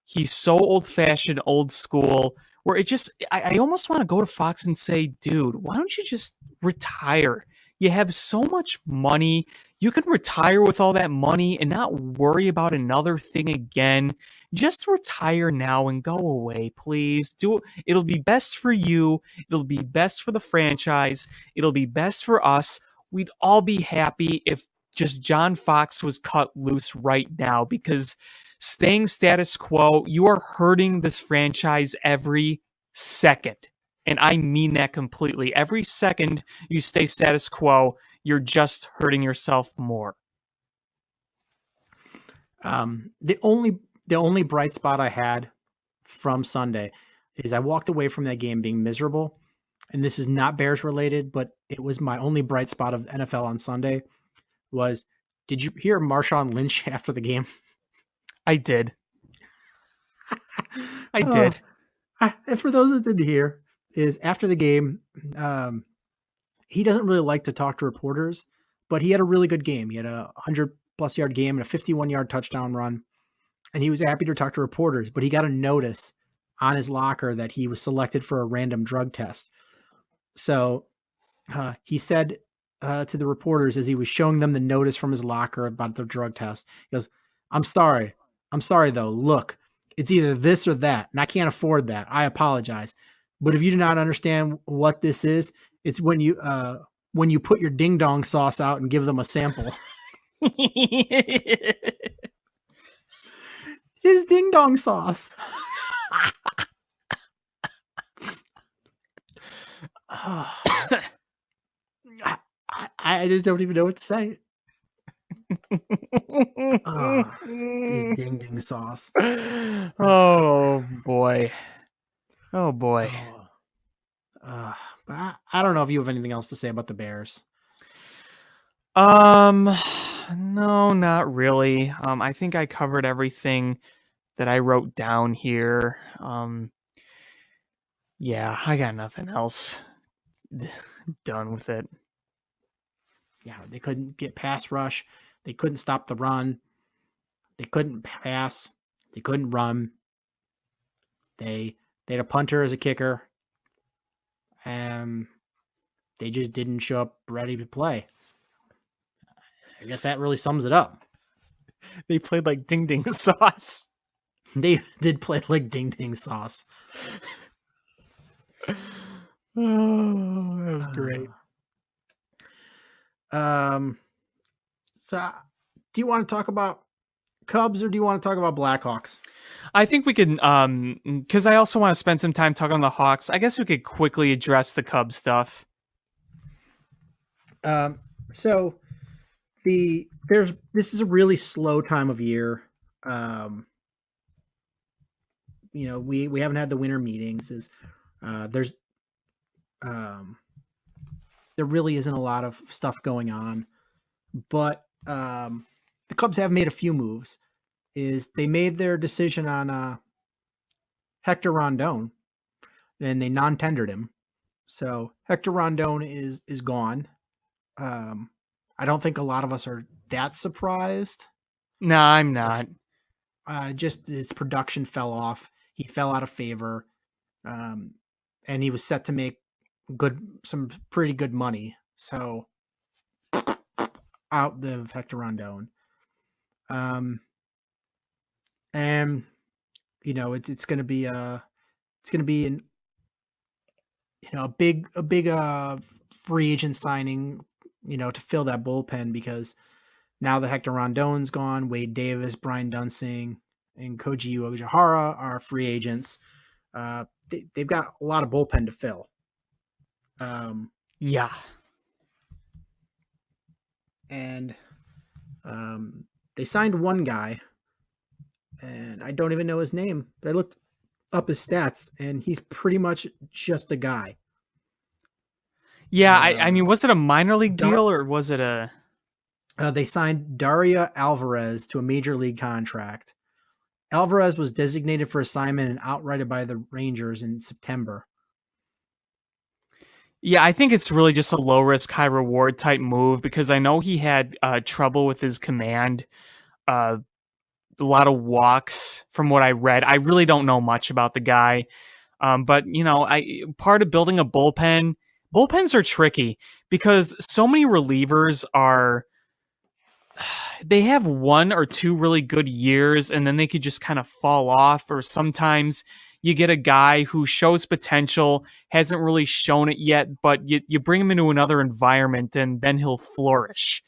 He's so old-fashioned, old school, where I almost want to go to Fox and say, dude, why don't you just retire? You have so much money. You can retire with all that money and not worry about another thing again. Just retire now and go away, please. Do it. It'll be best for you. It'll be best for the franchise. It'll be best for us. We'd all be happy if just John Fox was cut loose right now, because staying status quo, you are hurting this franchise every second. And I mean that completely. Every second you stay status quo, you're just hurting yourself more. The only bright spot I had from Sunday is I walked away from that game being miserable. And this is not Bears related, but it was my only bright spot of NFL on Sunday was, did you hear Marshawn Lynch after the game? I did. I did. And for those that didn't hear, is after the game, he doesn't really like to talk to reporters, but he had a really good game. He had a 100+ yard game and a 51-yard touchdown run, and he was happy to talk to reporters, but he got a notice on his locker that he was selected for a random drug test. So he said to the reporters as he was showing them the notice from his locker about the drug test, he goes, I'm sorry though. Look, it's either this or that, and I can't afford that. I apologize. But if you do not understand what this is, it's when you put your ding dong sauce out and give them a sample. His ding dong sauce. I just don't even know what to say. His ding ding sauce. Oh boy. I don't know if you have anything else to say about the Bears. No, not really. I think I covered everything that I wrote down here. Yeah, I got nothing else. Done with it. Yeah, they couldn't get pass rush. They couldn't stop the run. They couldn't pass. They couldn't run. They had a punter as a kicker. They just didn't show up ready to play. I guess that really sums it up. They played like ding ding sauce. They did play like ding ding sauce. Oh, that was great. So do you want to talk about Cubs, or do you want to talk about Blackhawks? I think we could, because I also want to spend some time talking on the Hawks. I guess we could quickly address the Cubs stuff. So this is a really slow time of year. We haven't had the winter meetings. There really isn't a lot of stuff going on, but the Cubs have made a few moves. They made their decision on Hector Rondon, and they non-tendered him. So Hector Rondon is gone. I don't think a lot of us are that surprised. No, I'm not. Just his production fell off. He fell out of favor, and he was set to make some pretty good money. So out the Hector Rondon. And it's going to be a big free agent signing, to fill that bullpen, because now that Hector Rondon's gone, Wade Davis, Brian Dunsing, and Koji Ojihara are free agents. They've got a lot of bullpen to fill. Yeah. And they signed one guy, and I don't even know his name, but I looked up his stats, and he's pretty much just a guy. Yeah, I mean, was it a minor league deal, or was it a... They signed Daria Alvarez to a major league contract. Alvarez was designated for assignment and outrighted by the Rangers in September. Yeah, I think it's really just a low risk, high reward type move, because I know he had trouble with his command, a lot of walks from what I read. I really don't know much about the guy, but part of building a bullpens are tricky because so many relievers they have one or two really good years and then they could just kind of fall off, or sometimes you get a guy who shows potential, hasn't really shown it yet, but you bring him into another environment and then he'll flourish.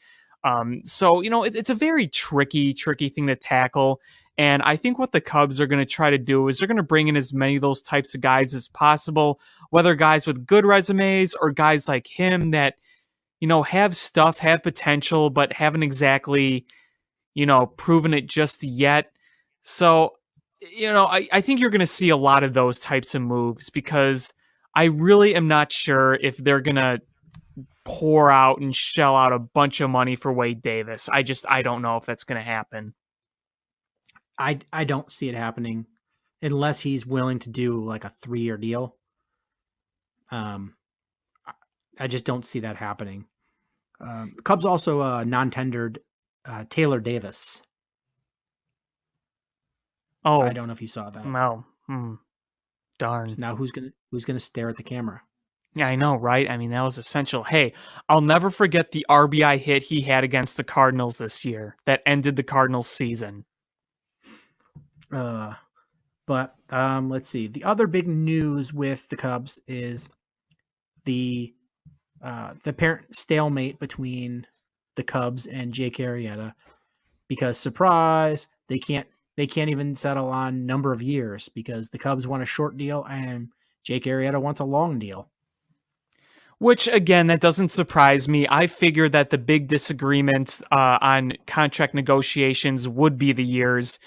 So it's a very tricky thing to tackle. And I think what the Cubs are going to try to do is they're going to bring in as many of those types of guys as possible, whether guys with good resumes or guys like him that, have stuff, have potential, but haven't exactly, proven it just yet. So, I think you're going to see a lot of those types of moves, because I really am not sure if they're going to pour out and shell out a bunch of money for Wade Davis. I don't know if that's going to happen. I don't see it happening unless he's willing to do like a 3-year deal. I just don't see that happening. Cubs also non-tendered Taylor Davis. Oh, I don't know if you saw that. No. Darn. So now who's gonna stare at the camera? Yeah, I know, right? I mean, that was essential. Hey, I'll never forget the RBI hit he had against the Cardinals this year that ended the Cardinals season. But let's see. The other big news with the Cubs is the apparent stalemate between the Cubs and Jake Arrieta, because surprise, they can't even settle on number of years, because the Cubs want a short deal and Jake Arrieta wants a long deal. Which, again, that doesn't surprise me. I figured that the big disagreement on contract negotiations would be the years,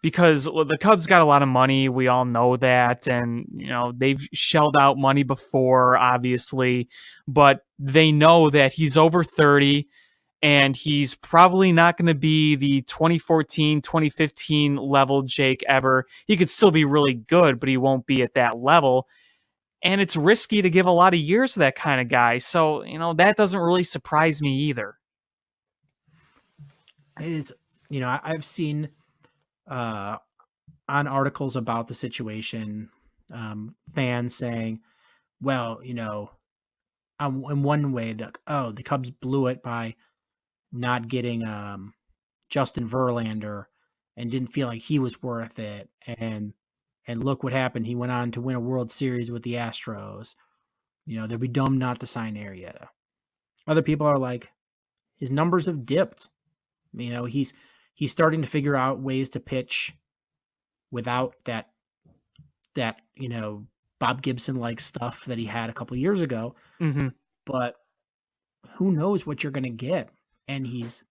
because the Cubs got a lot of money. We all know that. And, they've shelled out money before, obviously. But they know that he's over 30, and he's probably not going to be the 2014, 2015 level Jake ever. He could still be really good, but he won't be at that level. And it's risky to give a lot of years to that kind of guy. So, that doesn't really surprise me either. It is, I've seen on articles about the situation, fans saying, well, in one way, the Cubs blew it by not getting Justin Verlander and didn't feel like he was worth it. And look what happened. He went on to win a World Series with the Astros. They'd be dumb not to sign Arrieta. Other people are like, his numbers have dipped. He's he's starting to figure out ways to pitch without that Bob Gibson like stuff that he had a couple years ago. Hmm. But who knows what you're going to get? And he's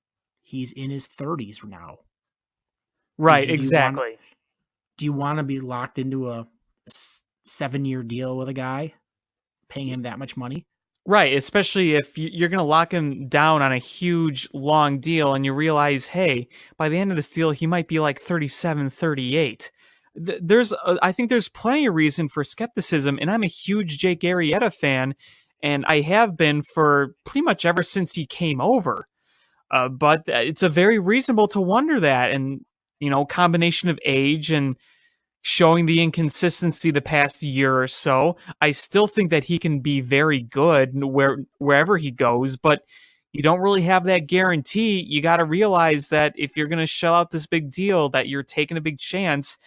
in his 30s now. Right, Do you exactly. do you want to be locked into a 7-year deal with a guy, paying him that much money? Right, especially if you're going to lock him down on a huge, long deal and you realize, hey, by the end of this deal, he might be like 37, 38. I think there's plenty of reason for skepticism, and I'm a huge Jake Arrieta fan, and I have been for pretty much ever since he came over. But it's a very reasonable to wonder that, and, combination of age and showing the inconsistency the past year or so, I still think that he can be very good wherever he goes, but you don't really have that guarantee. You got to realize that if you're going to shell out this big deal, that you're taking a big chance.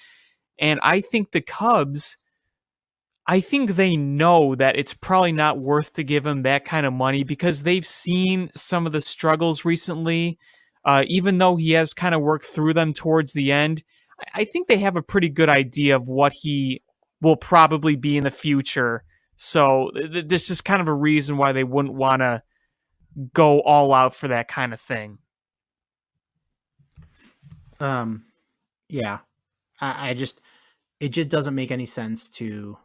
And I think the Cubs, I think they know that it's probably not worth to give him that kind of money because they've seen some of the struggles recently. Even though he has kind of worked through them towards the end, I think they have a pretty good idea of what he will probably be in the future. So this is kind of a reason why they wouldn't want to go all out for that kind of thing. Yeah, it just doesn't make any sense to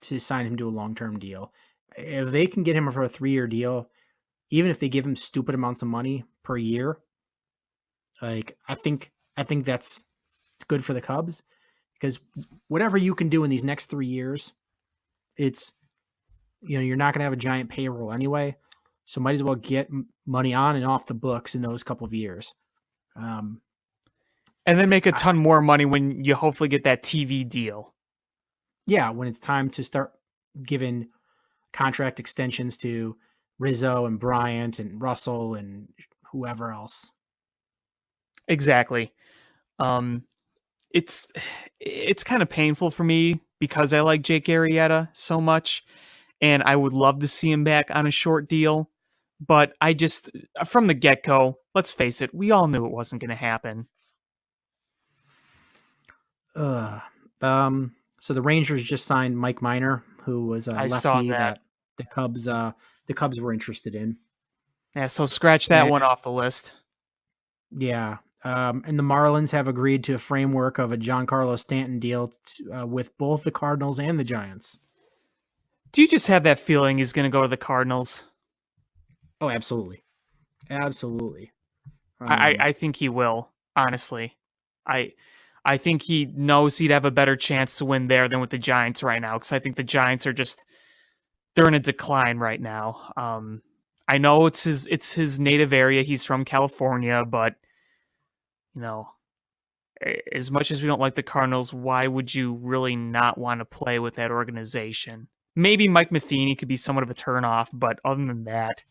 sign him to a long-term deal. If they can get him for a 3-year deal, even if they give him stupid amounts of money per year, like I think that's good for the Cubs, because whatever you can do in these next 3 years, it's, you're not going to have a giant payroll anyway, so might as well get money on and off the books in those couple of years. And then make a ton more money when you hopefully get that TV deal. Yeah, when it's time to start giving contract extensions to Rizzo and Bryant and Russell and whoever else. Exactly. It's kind of painful for me because I like Jake Arrieta so much, and I would love to see him back on a short deal. But I just, from the get-go, let's face it, we all knew it wasn't going to happen. So the Rangers just signed Mike Minor, who was a I saw lefty that. the Cubs were interested in. Yeah, so scratch that And- one off the list. Yeah. And the Marlins have agreed to a framework of a Giancarlo Stanton deal with both the Cardinals and the Giants. Do you just have that feeling he's going to go to the Cardinals? Oh, absolutely. Absolutely. I think he will, honestly. I think he knows he'd have a better chance to win there than with the Giants right now, because I think the Giants are they're in a decline right now. I know it's his native area. He's from California, but as much as we don't like the Cardinals, why would you really not want to play with that organization? Maybe Mike Matheny could be somewhat of a turnoff, but other than that,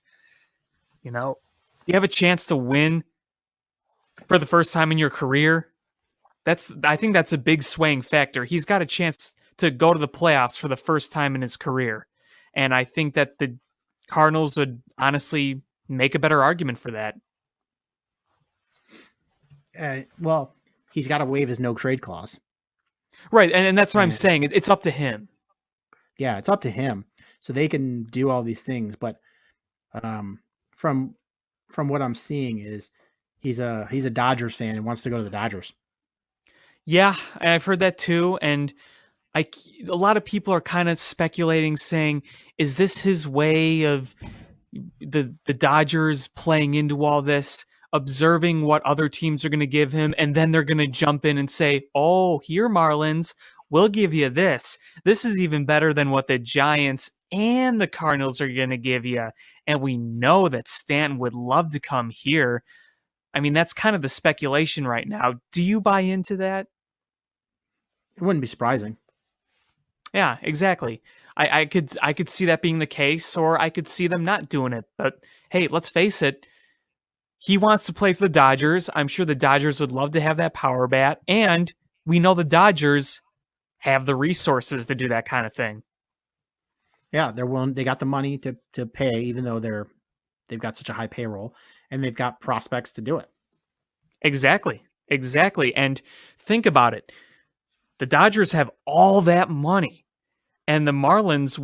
you have a chance to win for the first time in your career. I think that's a big swaying factor. He's got a chance to go to the playoffs for the first time in his career. And I think that the Cardinals would honestly make a better argument for that. Well, he's got to waive his no trade clause. Right, and that's what I'm saying. It's up to him. Yeah, it's up to him. So they can do all these things, but from what I'm seeing is he's a Dodgers fan and wants to go to the Dodgers. Yeah, and I've heard that too, and a lot of people are kind of speculating, saying, is this his way of the Dodgers playing into all this, observing what other teams are going to give him, and then they're going to jump in and say, oh, here, Marlins, we'll give you this. This is even better than what the Giants and the Cardinals are going to give you, and we know that Stanton would love to come here. I mean, that's kind of the speculation right now. Do you buy into that? It wouldn't be surprising. Yeah, exactly. I could see that being the case, or I could see them not doing it. But hey, let's face it. He wants to play for the Dodgers. I'm sure the Dodgers would love to have that power bat, and we know the Dodgers have the resources to do that kind of thing. Yeah, they're willing. They got the money to pay, even though they've got such a high payroll, and they've got prospects to do it. Exactly. Exactly. And think about it. The Dodgers have all that money, and the Marlins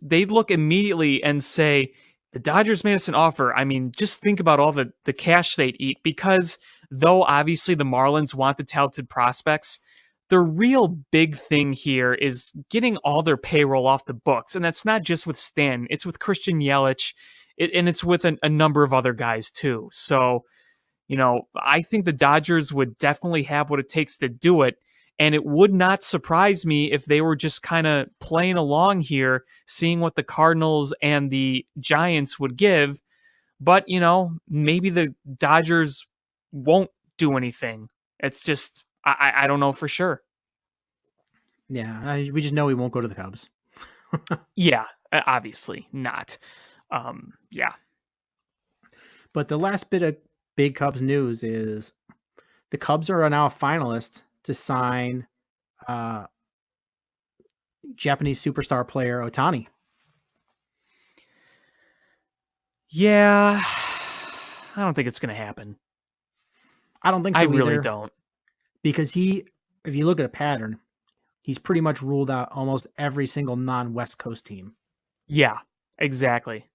they'd look immediately and say, the Dodgers made us an offer. I mean, just think about all the cash they'd eat, because though obviously the Marlins want the talented prospects, the real big thing here is getting all their payroll off the books. And that's not just with Stan, it's with Christian Yelich, and it's with a number of other guys too. So, I think the Dodgers would definitely have what it takes to do it. And it would not surprise me if they were just kind of playing along here, seeing what the Cardinals and the Giants would give. But, maybe the Dodgers won't do anything. It's just, I don't know for sure. Yeah, we just know he won't go to the Cubs. Yeah, obviously not. Yeah. But the last bit of big Cubs news is the Cubs are now a finalist to sign Japanese superstar player Otani. Yeah, I don't think it's going to happen. I don't think so I really either, don't. because if you look at a pattern, he's pretty much ruled out almost every single non-West Coast team. Yeah, exactly.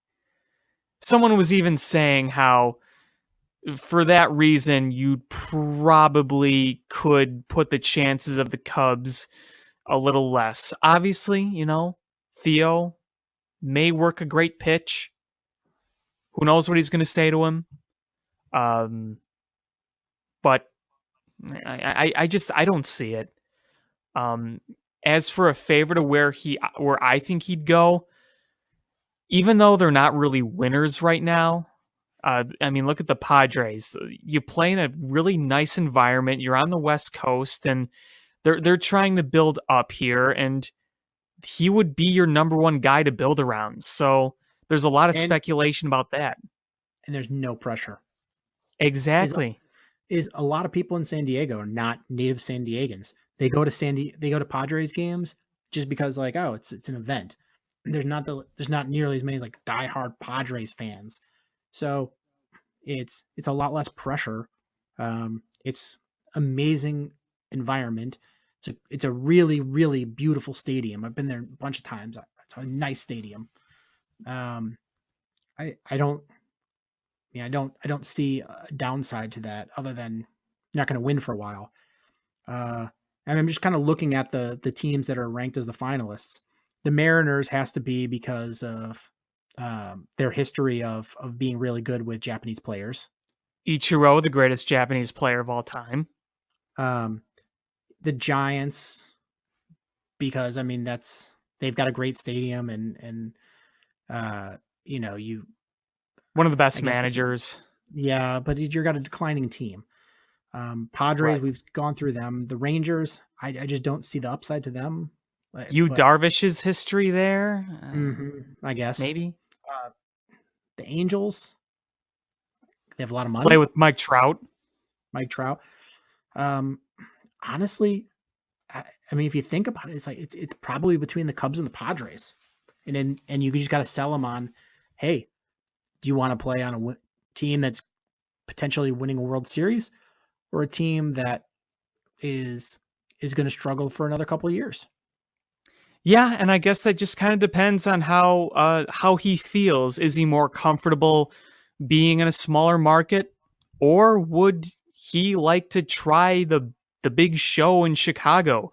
Someone was even saying how, for that reason, you probably could put the chances of the Cubs a little less. Obviously, Theo may work a great pitch. Who knows what he's going to say to him? But I don't see it. As for a favorite of where I think he'd go, even though they're not really winners right now, look at the Padres. You play in a really nice environment. You're on the West Coast, and they're trying to build up here, and he would be your number one guy to build around. So there's a lot of speculation about that. And there's no pressure. Exactly. Is a lot of people in San Diego are not native San Diegans. They go to Padres games just because, like, oh, it's an event. There's not nearly as many like diehard Padres fans. So it's a lot less pressure. It's amazing environment. It's a really, really beautiful stadium. I've been there a bunch of times. It's a nice stadium. I don't see a downside to that other than you're not going to win for a while. And I'm just kind of looking at the teams that are ranked as the finalists. The Mariners has to be because of their history of being really good with Japanese players. Ichiro, the greatest Japanese player of all time. The Giants, because they've got a great stadium and one of the best managers. Yeah, but you've got a declining team. Padres, right. We've gone through them. The Rangers, I just don't see the upside to them. Darvish's history there? I guess. Maybe. The Angels, they have a lot of money. Play with Mike Trout. Honestly, if you think about it, it's probably between the Cubs and the Padres. And you just got to sell them on, hey, do you want to play on a team that's potentially winning a World Series, or a team that is going to struggle for another couple of years? Yeah, and I guess that just kind of depends on how he feels. Is he more comfortable being in a smaller market, or would he like to try the big show in Chicago?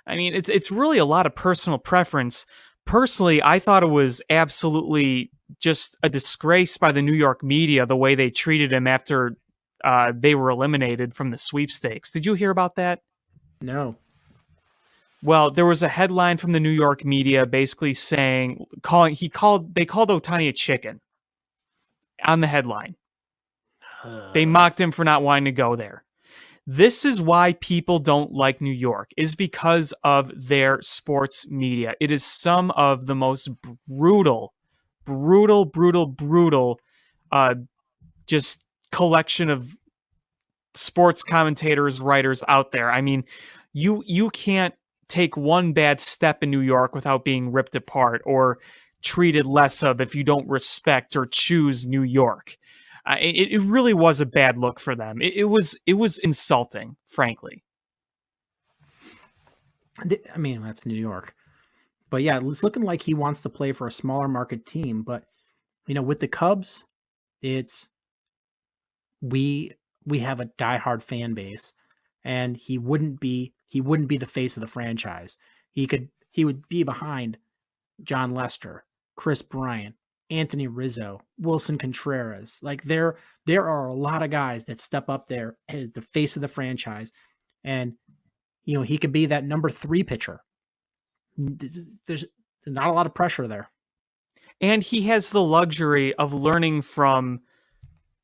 I mean, it's really a lot of personal preference. Personally, I thought it was absolutely just a disgrace by the New York media the way they treated him after they were eliminated from the sweepstakes. Did you hear about that? No. Well, there was a headline from the New York media basically saying they called Otani a chicken on the headline. They mocked him for not wanting to go there. This is why people don't like New York, is because of their sports media. It is some of the most brutal, just collection of sports commentators, writers out there. I mean, you can't take one bad step in New York without being ripped apart or treated less of if you don't respect or choose New York. It really was a bad look for them. It was insulting, frankly. I mean, that's New York. But yeah, it's looking like he wants to play for a smaller market team. But, with the Cubs, it's we have a diehard fan base, and he wouldn't be the face of the franchise. He would be behind John Lester, Chris Bryant, Anthony Rizzo, Wilson Contreras. Like there are a lot of guys that step up there as the face of the franchise, and he could be that number 3 pitcher. There's not a lot of pressure there. And he has the luxury of learning from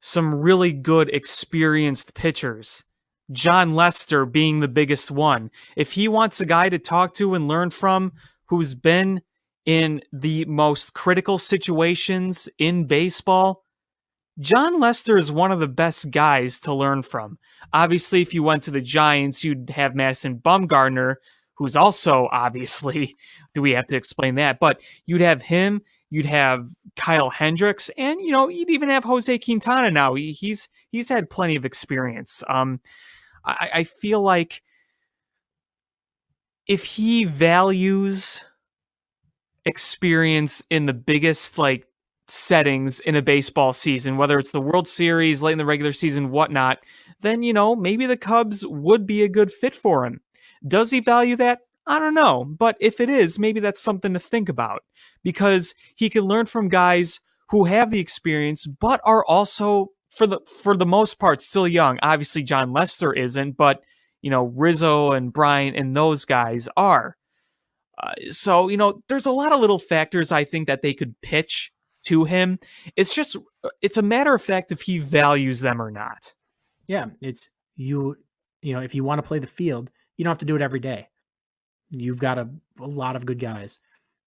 some really good, experienced pitchers. John Lester being the biggest one. If he wants a guy to talk to and learn from who's been in the most critical situations in baseball, John Lester is one of the best guys to learn from. Obviously, if you went to the Giants, you'd have Madison Bumgarner, who's also, obviously, do we have to explain that? But you'd have him, you'd have Kyle Hendricks, and, you'd even have Jose Quintana now. He's had plenty of experience. I feel like if he values experience in the biggest, settings in a baseball season, whether it's the World Series, late in the regular season, whatnot, then, maybe the Cubs would be a good fit for him. Does he value that? I don't know. But if it is, maybe that's something to think about, because he can learn from guys who have the experience, but are also, for the most part, still young. Obviously, John Lester isn't, but, Rizzo and Bryant and those guys are. So, there's a lot of little factors I think that they could pitch to him. It's a matter of fact if he values them or not. Yeah, it's if you want to play the field, you don't have to do it every day. You've got a lot of good guys.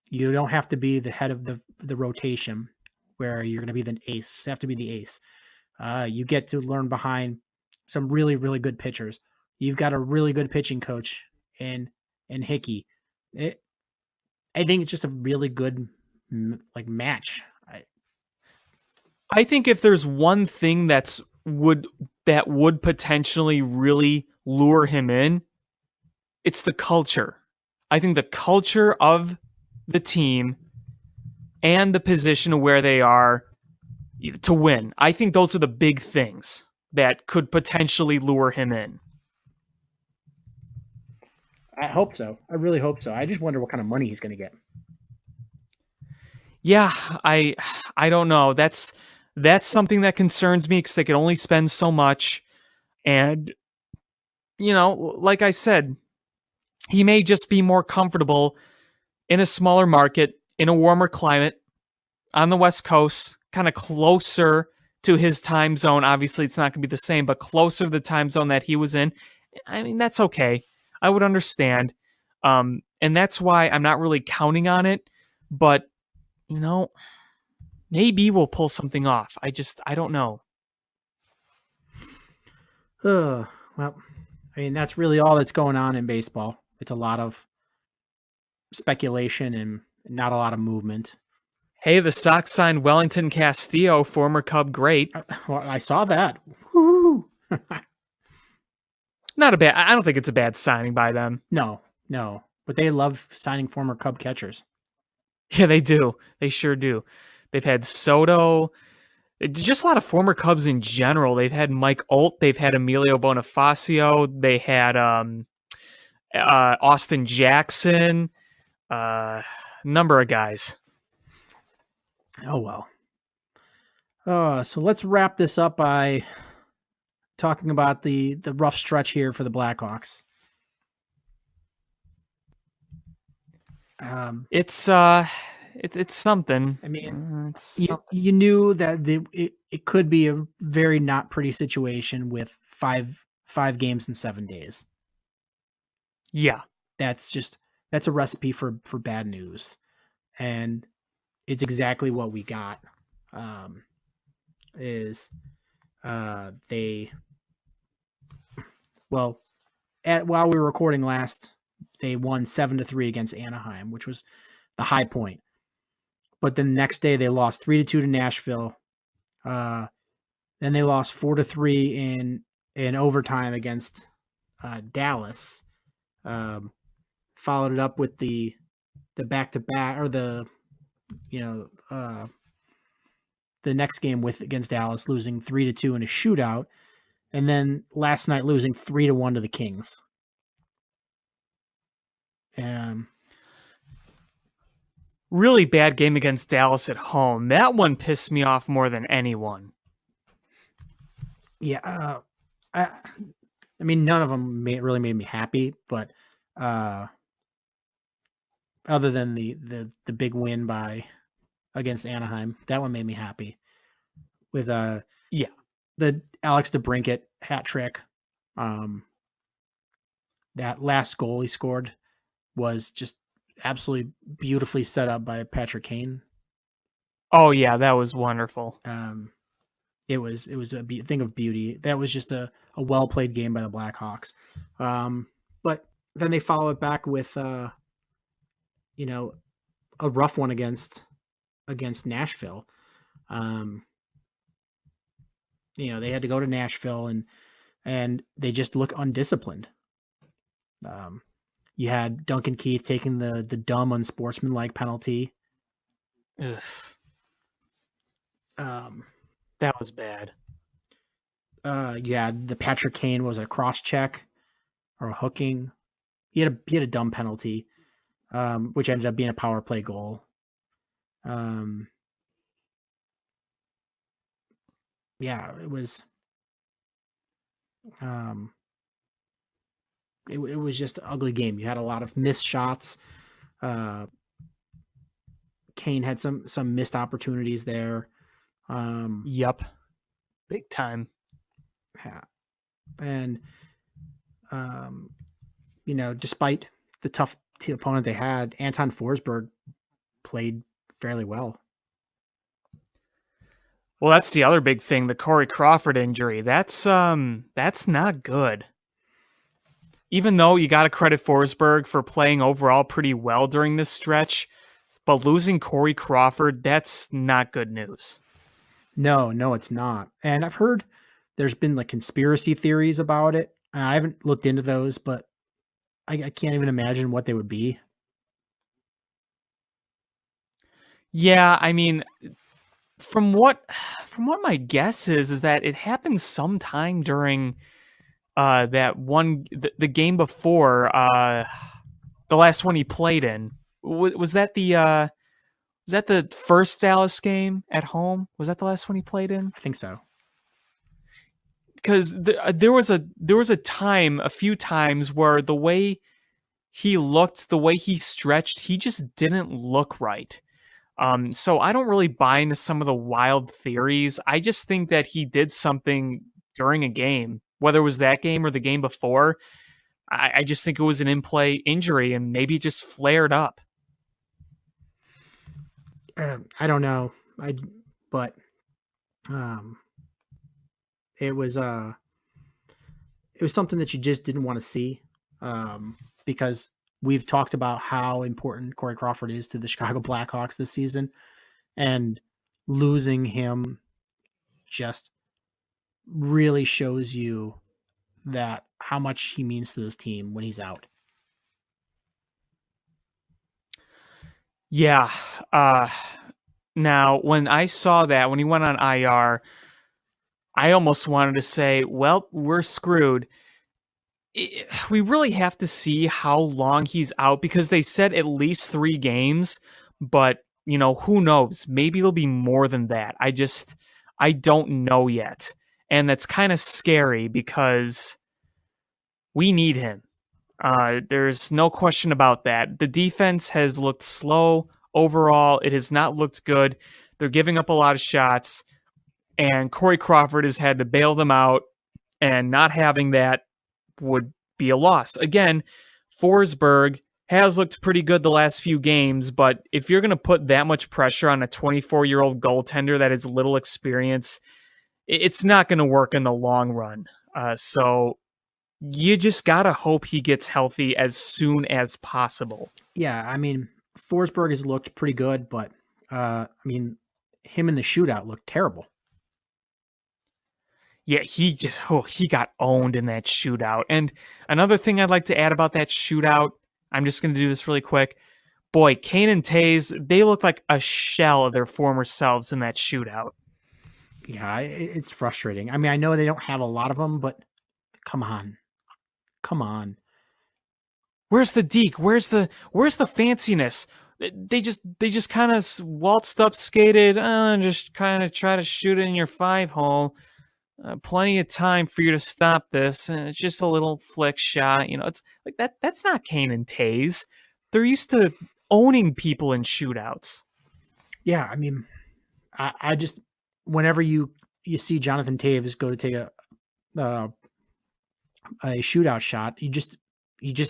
You don't have to be the head of the rotation where you're going to be the ace. You have to be the ace. You get to learn behind some really, really good pitchers. You've got a really good pitching coach in Hickey. I think it's just a really good match. I think if there's one thing that would potentially really lure him in, it's the culture. I think the culture of the team and the position where they are to win. I think those are the big things that could potentially lure him in. I hope so. I really hope so. I just wonder what kind of money he's going to get. Yeah, I don't know. That's something that concerns me because they can only spend so much. And, like I said, he may just be more comfortable in a smaller market, in a warmer climate, on the West Coast, kind of closer to his time zone. Obviously, it's not going to be the same, but closer to the time zone that he was in. I mean, that's okay. I would understand. And that's why I'm not really counting on it. But, maybe we'll pull something off. I don't know. Well, I mean, that's really all that's going on in baseball. It's a lot of speculation and not a lot of movement. Hey, the Sox signed Wellington Castillo, former Cub great. Well, I saw that. Woo! Not a bad. I don't think it's a bad signing by them. No. But they love signing former Cub catchers. Yeah, they do. They sure do. They've had Soto, just a lot of former Cubs in general. They've had Mike Olt. They've had Emilio Bonifacio. They had Austin Jackson. Number of guys. Oh, well. So let's wrap this up by talking about the rough stretch here for the Blackhawks. It's something. I mean, you knew that it could be a very not pretty situation with five games in 7 days. Yeah, that's a recipe for bad news, and it's exactly what we got. While we were recording last, they won 7-3 against Anaheim, which was the high point. But then the next day they lost 3-2 to Nashville. Then they lost 4-3 in overtime against Dallas. Followed it up with the back-to-back, or the next game against Dallas, losing 3-2 in a shootout, and then last night losing 3-1 to the Kings. Really bad game against Dallas at home. That one pissed me off more than anyone. Yeah, I mean, none of them really made me happy, but other than the big win against Anaheim, that one made me happy. With the Alex DeBrincat hat trick, that last goal he scored was just absolutely beautifully set up by Patrick Kane. Oh yeah, that was wonderful. It was a thing of beauty. That was just a well played game by the Blackhawks. But then they follow it back with a rough one against Nashville. They had to go to Nashville and they just look undisciplined. You had Duncan Keith taking the dumb unsportsmanlike penalty. Ugh. That was bad. You had the Patrick Kane, was it a cross check or a hooking? He had a dumb penalty, which ended up being a power play goal. Yeah, it was. It was just an ugly game. You had a lot of missed shots. Kane had some missed opportunities there. Yep. Big time. Yeah. And, despite the tough opponent they had, Anton Forsberg played fairly well. Well, that's the other big thing, the Corey Crawford injury. That's not good. Even though you got to credit Forsberg for playing overall pretty well during this stretch, but losing Corey Crawford, that's not good news. No, it's not. And I've heard there's been like conspiracy theories about it. I haven't looked into those, but I can't even imagine what they would be. Yeah, I mean, from what my guess is that it happened sometime during the game before the last one he played in. Was that the first Dallas game at home? Was that the last one he played in? I think so. Because there was a few times where the way he looked, the way he stretched, he just didn't look right. So I don't really buy into some of the wild theories. I just think that he did something during a game, whether it was that game or the game before. I just think it was an in-play injury and maybe it just flared up. I don't know. It was something that you just didn't want to see, because we've talked about how important Corey Crawford is to the Chicago Blackhawks this season, and losing him just really shows you that how much he means to this team when he's out. Yeah. Now, when I saw that, when he went on IR, I almost wanted to say, well, we're screwed. We really have to see how long he's out, because they said at least 3 games, but, who knows? Maybe it'll be more than that. I don't know yet. And that's kind of scary because we need him. There's no question about that. The defense has looked slow overall. It has not looked good. They're giving up a lot of shots, and Corey Crawford has had to bail them out, and not having that would be a loss. Again, Forsberg has looked pretty good the last few games, but if you're going to put that much pressure on a 24-year-old goaltender that has little experience, it's not going to work in the long run. So you just got to hope he gets healthy as soon as possible. Yeah, I mean, Forsberg has looked pretty good, but him in the shootout looked terrible. Yeah, he got owned in that shootout. And another thing I'd like to add about that shootout, I'm just going to do this really quick. Boy, Kane and Taze, they look like a shell of their former selves in that shootout. Yeah, it's frustrating. I mean, I know they don't have a lot of them, but come on. Come on. Where's the deke? Where's the fanciness? They just kind of waltzed up, skated, and just kind of try to shoot it in your 5-hole. Plenty of time for you to stop this, and it's just a little flick shot. It's like that. That's not Kane and Taze. They're used to owning people in shootouts. Yeah, I mean, I just whenever you see Jonathan Taves go to take a shootout shot, you just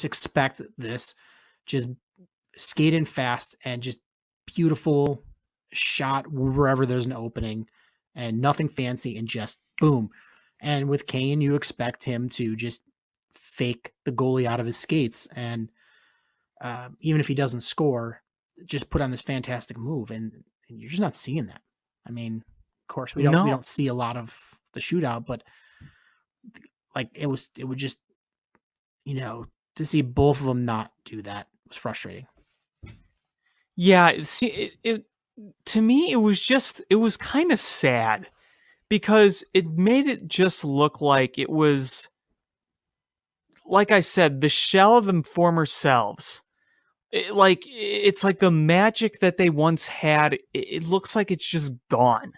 expect this, just skating fast and just beautiful shot wherever there's an opening, and nothing fancy, and just boom. And with Kane, you expect him to just fake the goalie out of his skates, and even if he doesn't score, just put on this fantastic move, and you're just not seeing that. I mean, of course, we don't see a lot of the shootout, but like it would just, to see both of them not do that was frustrating. Yeah, see, it to me, it was kind of sad because it made it just look like it was, like I said, the shell of them former selves. It's like the magic that they once had. It looks like it's just gone.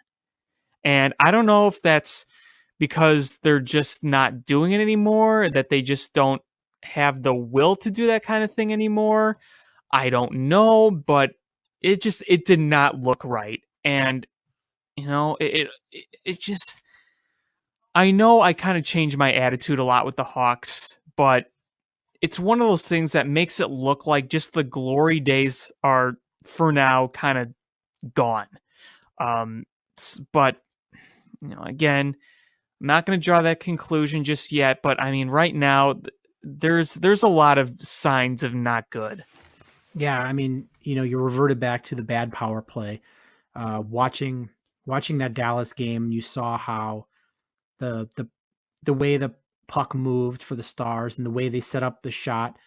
And I don't know if that's because they're just not doing it anymore, that they just don't have the will to do that kind of thing anymore. I don't know, but it did not look right. And it just, I know I kind of changed my attitude a lot with the Hawks, but it's one of those things that makes it look like just the glory days are for now kind of gone. But again, I'm not going to draw that conclusion just yet, but I mean, right now there's a lot of signs of not good. Yeah, I mean, you reverted back to the bad power play. Watching that Dallas game, you saw how the way the puck moved for the Stars and the way they set up the shot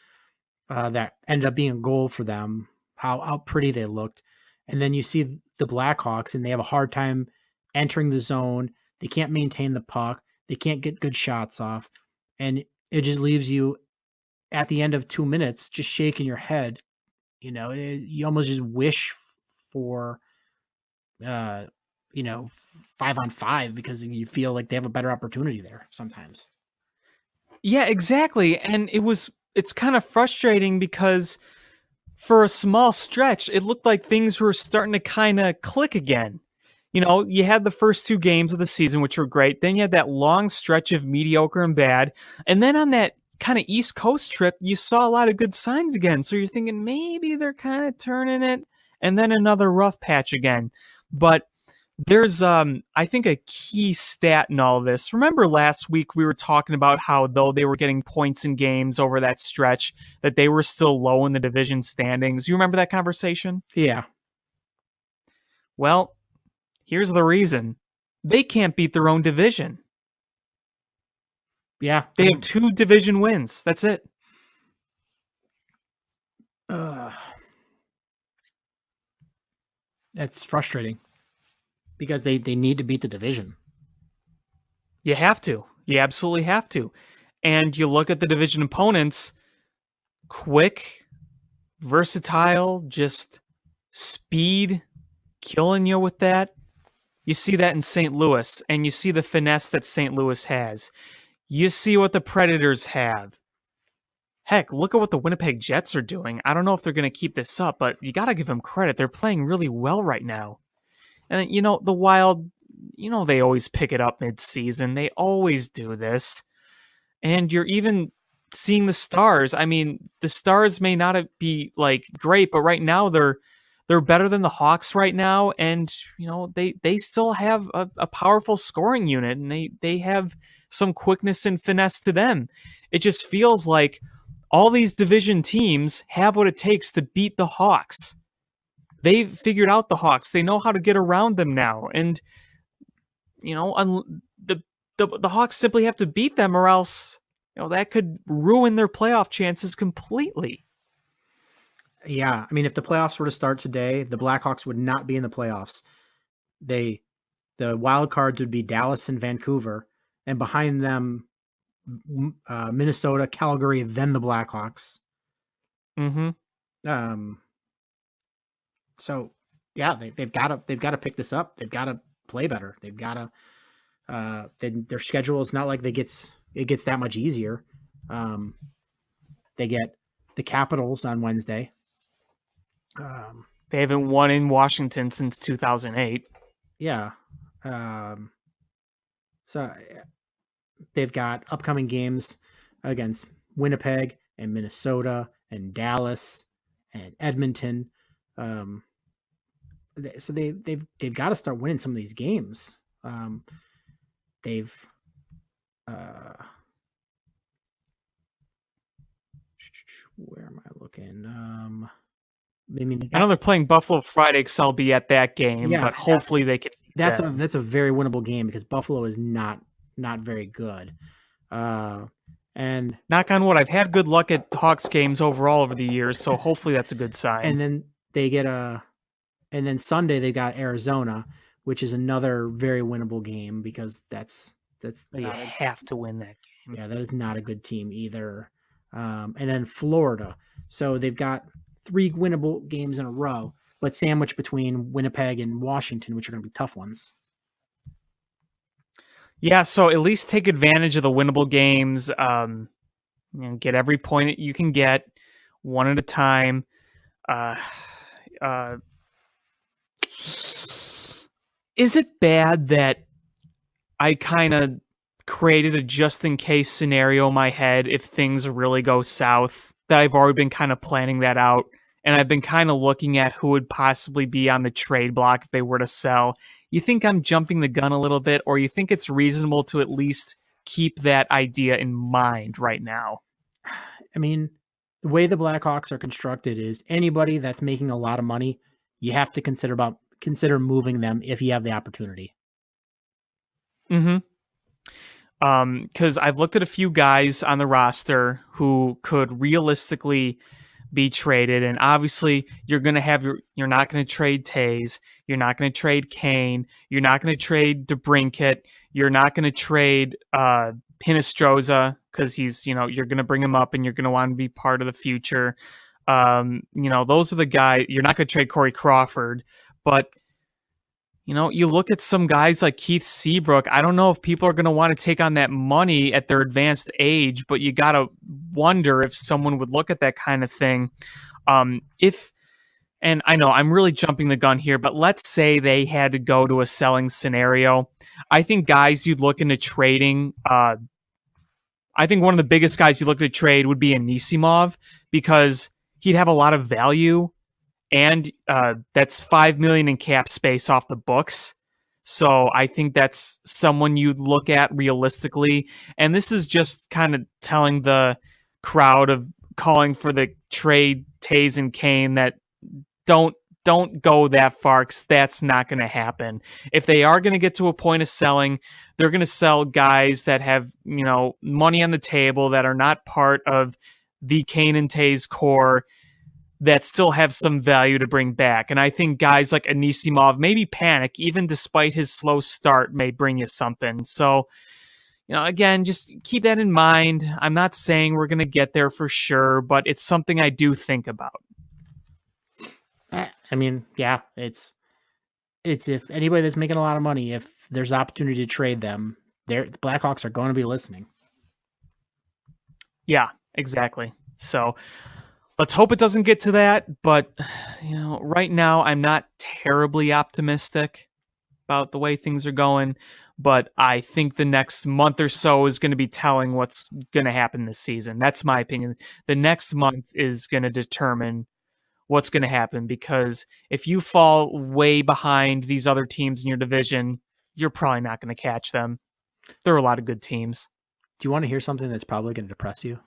that ended up being a goal for them, how pretty they looked. And then you see the Blackhawks, and they have a hard time entering the zone. They can't maintain the puck. They can't get good shots off. And it just leaves you at the end of 2 minutes just shaking your head. You almost just wish for 5-on-5 because you feel like they have a better opportunity there sometimes. Yeah, exactly. And it's kind of frustrating because for a small stretch, it looked like things were starting to kind of click again. You had the first 2 games of the season, which were great. Then you had that long stretch of mediocre and bad. And then on that kind of East Coast trip, you saw a lot of good signs again. So you're thinking maybe they're kind of turning it, and then another rough patch again. But there's, I think, a key stat in all this. Remember last week we were talking about how though they were getting points in games over that stretch, that they were still low in the division standings. You remember that conversation? Yeah. Well, here's the reason. They can't beat their own division. Yeah. They have 2 division wins. That's it. That's frustrating because they need to beat the division. You have to. You absolutely have to. And you look at the division opponents, quick, versatile, just speed, killing you with that. You see that in St. Louis, and you see the finesse that St. Louis has. You see what the Predators have. Heck, look at what the Winnipeg Jets are doing. I don't know if they're going to keep this up, but you got to give them credit. They're playing really well right now. And, the Wild, they always pick it up mid-season. They always do this. And you're even seeing the Stars. I mean, the Stars may not be, great, but right now they're better than the Hawks right now. And, they still have a powerful scoring unit, and they have some quickness and finesse to them. It just feels like all these division teams have what it takes to beat the Hawks. They've figured out the Hawks. They know how to get around them now. And, the the Hawks simply have to beat them, or else that could ruin their playoff chances completely. Yeah, I mean, if the playoffs were to start today, the Blackhawks would not be in the playoffs. The wild cards would be Dallas and Vancouver, and behind them, Minnesota, Calgary, then the Blackhawks. Mm-hmm. So yeah, they've got to pick this up. They've got to play better. They've got to. Their schedule is not like it gets that much easier. They get the Capitals on Wednesday. They haven't won in Washington since 2008. Yeah. So they've got upcoming games against Winnipeg and Minnesota and Dallas and Edmonton. So they've got to start winning some of these games. Where am I looking? I know they're playing Buffalo Friday because I'll be at that game, but hopefully they can. That's a very winnable game because Buffalo is not very good. And knock on wood, I've had good luck at Hawks games overall over the years, so hopefully that's a good sign. And then and then Sunday they got Arizona, which is another very winnable game because that's you have to win that game. Yeah, that is not a good team either. And then Florida. So they've got 3 winnable games in a row, but sandwiched between Winnipeg and Washington, which are going to be tough ones. Yeah, so at least take advantage of the winnable games. Get every point you can get, one at a time. Is it bad that I kind of created a just-in-case scenario in my head if things really go south, that I've already been kind of planning that out, and I've been kind of looking at who would possibly be on the trade block if they were to sell? You think I'm jumping the gun a little bit, or you think it's reasonable to at least keep that idea in mind right now? I mean, the way the Blackhawks are constructed is anybody that's making a lot of money, you have to consider moving them if you have the opportunity. Mm-hmm. Because I've looked at a few guys on the roster who could realistically be traded, and obviously you're not going to trade Taves, you're not going to trade Kane, you're not going to trade DeBrincat, you're not going to trade Pinestroza because he's you're going to bring him up and you're going to want to be part of the future. Those are the guys. You're not going to trade Corey Crawford, but you look at some guys like Keith Seabrook. I don't know if people are going to want to take on that money at their advanced age, but you got to wonder if someone would look at that kind of thing. And I know I'm really jumping the gun here, but let's say they had to go to a selling scenario. I think guys you'd look into trading, I think one of the biggest guys you look at trade would be Anisimov, because he'd have a lot of value. And that's $5 million in cap space off the books. So I think that's someone you'd look at realistically. And this is just kind of telling the crowd of calling for the trade Taves and Kane that don't go that far, because that's not going to happen. If they are going to get to a point of selling, they're going to sell guys that have money on the table, that are not part of the Kane and Taves core, that still have some value to bring back. And I think guys like Anisimov, maybe Panic, even despite his slow start, may bring you something. So, again, just keep that in mind. I'm not saying we're going to get there for sure, but it's something I do think about. I mean, yeah, it's if anybody that's making a lot of money, if there's opportunity to trade them, the Blackhawks are going to be listening. Yeah, exactly. So let's hope it doesn't get to that, but right now I'm not terribly optimistic about the way things are going, but I think the next month or so is going to be telling what's going to happen this season. That's my opinion. The next month is going to determine what's going to happen, because if you fall way behind these other teams in your division, you're probably not going to catch them. There are a lot of good teams. Do you want to hear something that's probably going to depress you?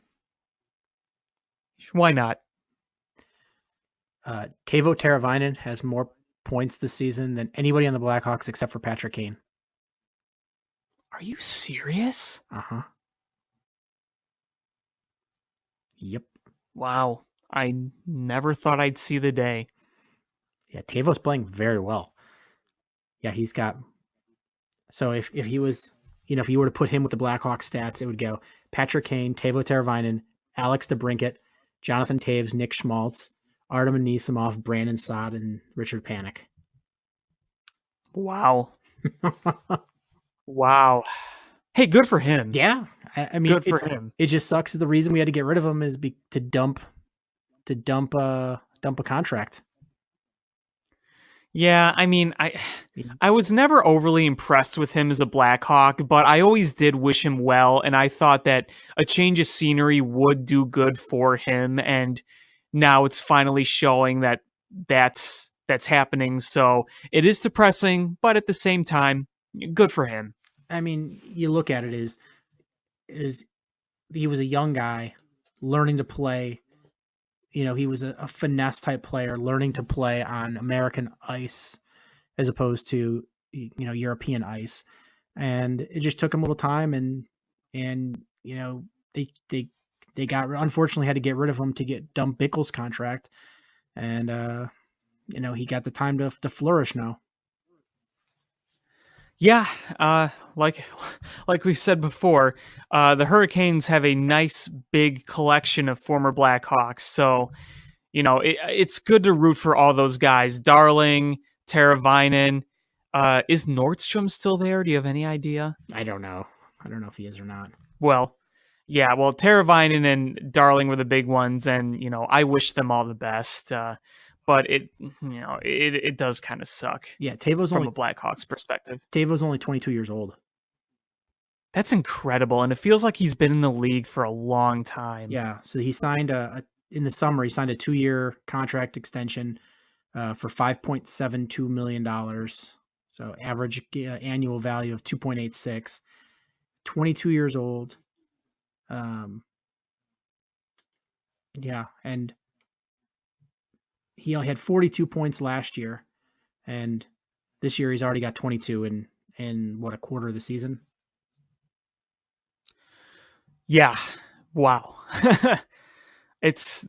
Why not? Teuvo Teravainen has more points this season than anybody on the Blackhawks except for Patrick Kane. Are you serious? Uh-huh. Yep. Wow. I never thought I'd see the day. Yeah, Tavo's playing very well. Yeah, he's got. So if he was, if you were to put him with the Blackhawks stats, it would go Patrick Kane, Teuvo Teravainen, Alex DeBrincat, Jonathan Taves, Nick Schmaltz, Artem Anisimov, Brandon Saad, and Richard Panik. Wow. Wow. Hey, good for him. Yeah, I mean, Good for him. It just sucks. The reason we had to get rid of him is to dump a contract. Yeah, I mean, I was never overly impressed with him as a Blackhawk, but I always did wish him well, and I thought that a change of scenery would do good for him, and now it's finally showing that that's happening. So it is depressing, but at the same time, good for him. I mean, you look at it is he was a young guy learning to play. He was a finesse type player learning to play on American ice as opposed to, European ice. And it just took him a little time and they got, unfortunately had to get rid of him to get dump Bickle's contract. And, he got the time to flourish now. Yeah, like we said before, the Hurricanes have a nice big collection of former Blackhawks, so it's good to root for all those guys. Darling, Teravainen, is Nordstrom still there? Do you have any idea? I don't know if he is or not. Well, yeah, Teravainen and Darling were the big ones, and I wish them all the best. But it does kind of suck. Yeah, Tavo's from only a Blackhawks perspective. Tavo's only 22 years old. That's incredible, and it feels like he's been in the league for a long time. Yeah, so he signed in the summer. He signed a 2-year contract extension for $5.72 million. So average annual value of 2.86. 22 years old. Yeah, and he only had 42 points last year, and this year he's already got 22 in a quarter of the season. Yeah, wow. That's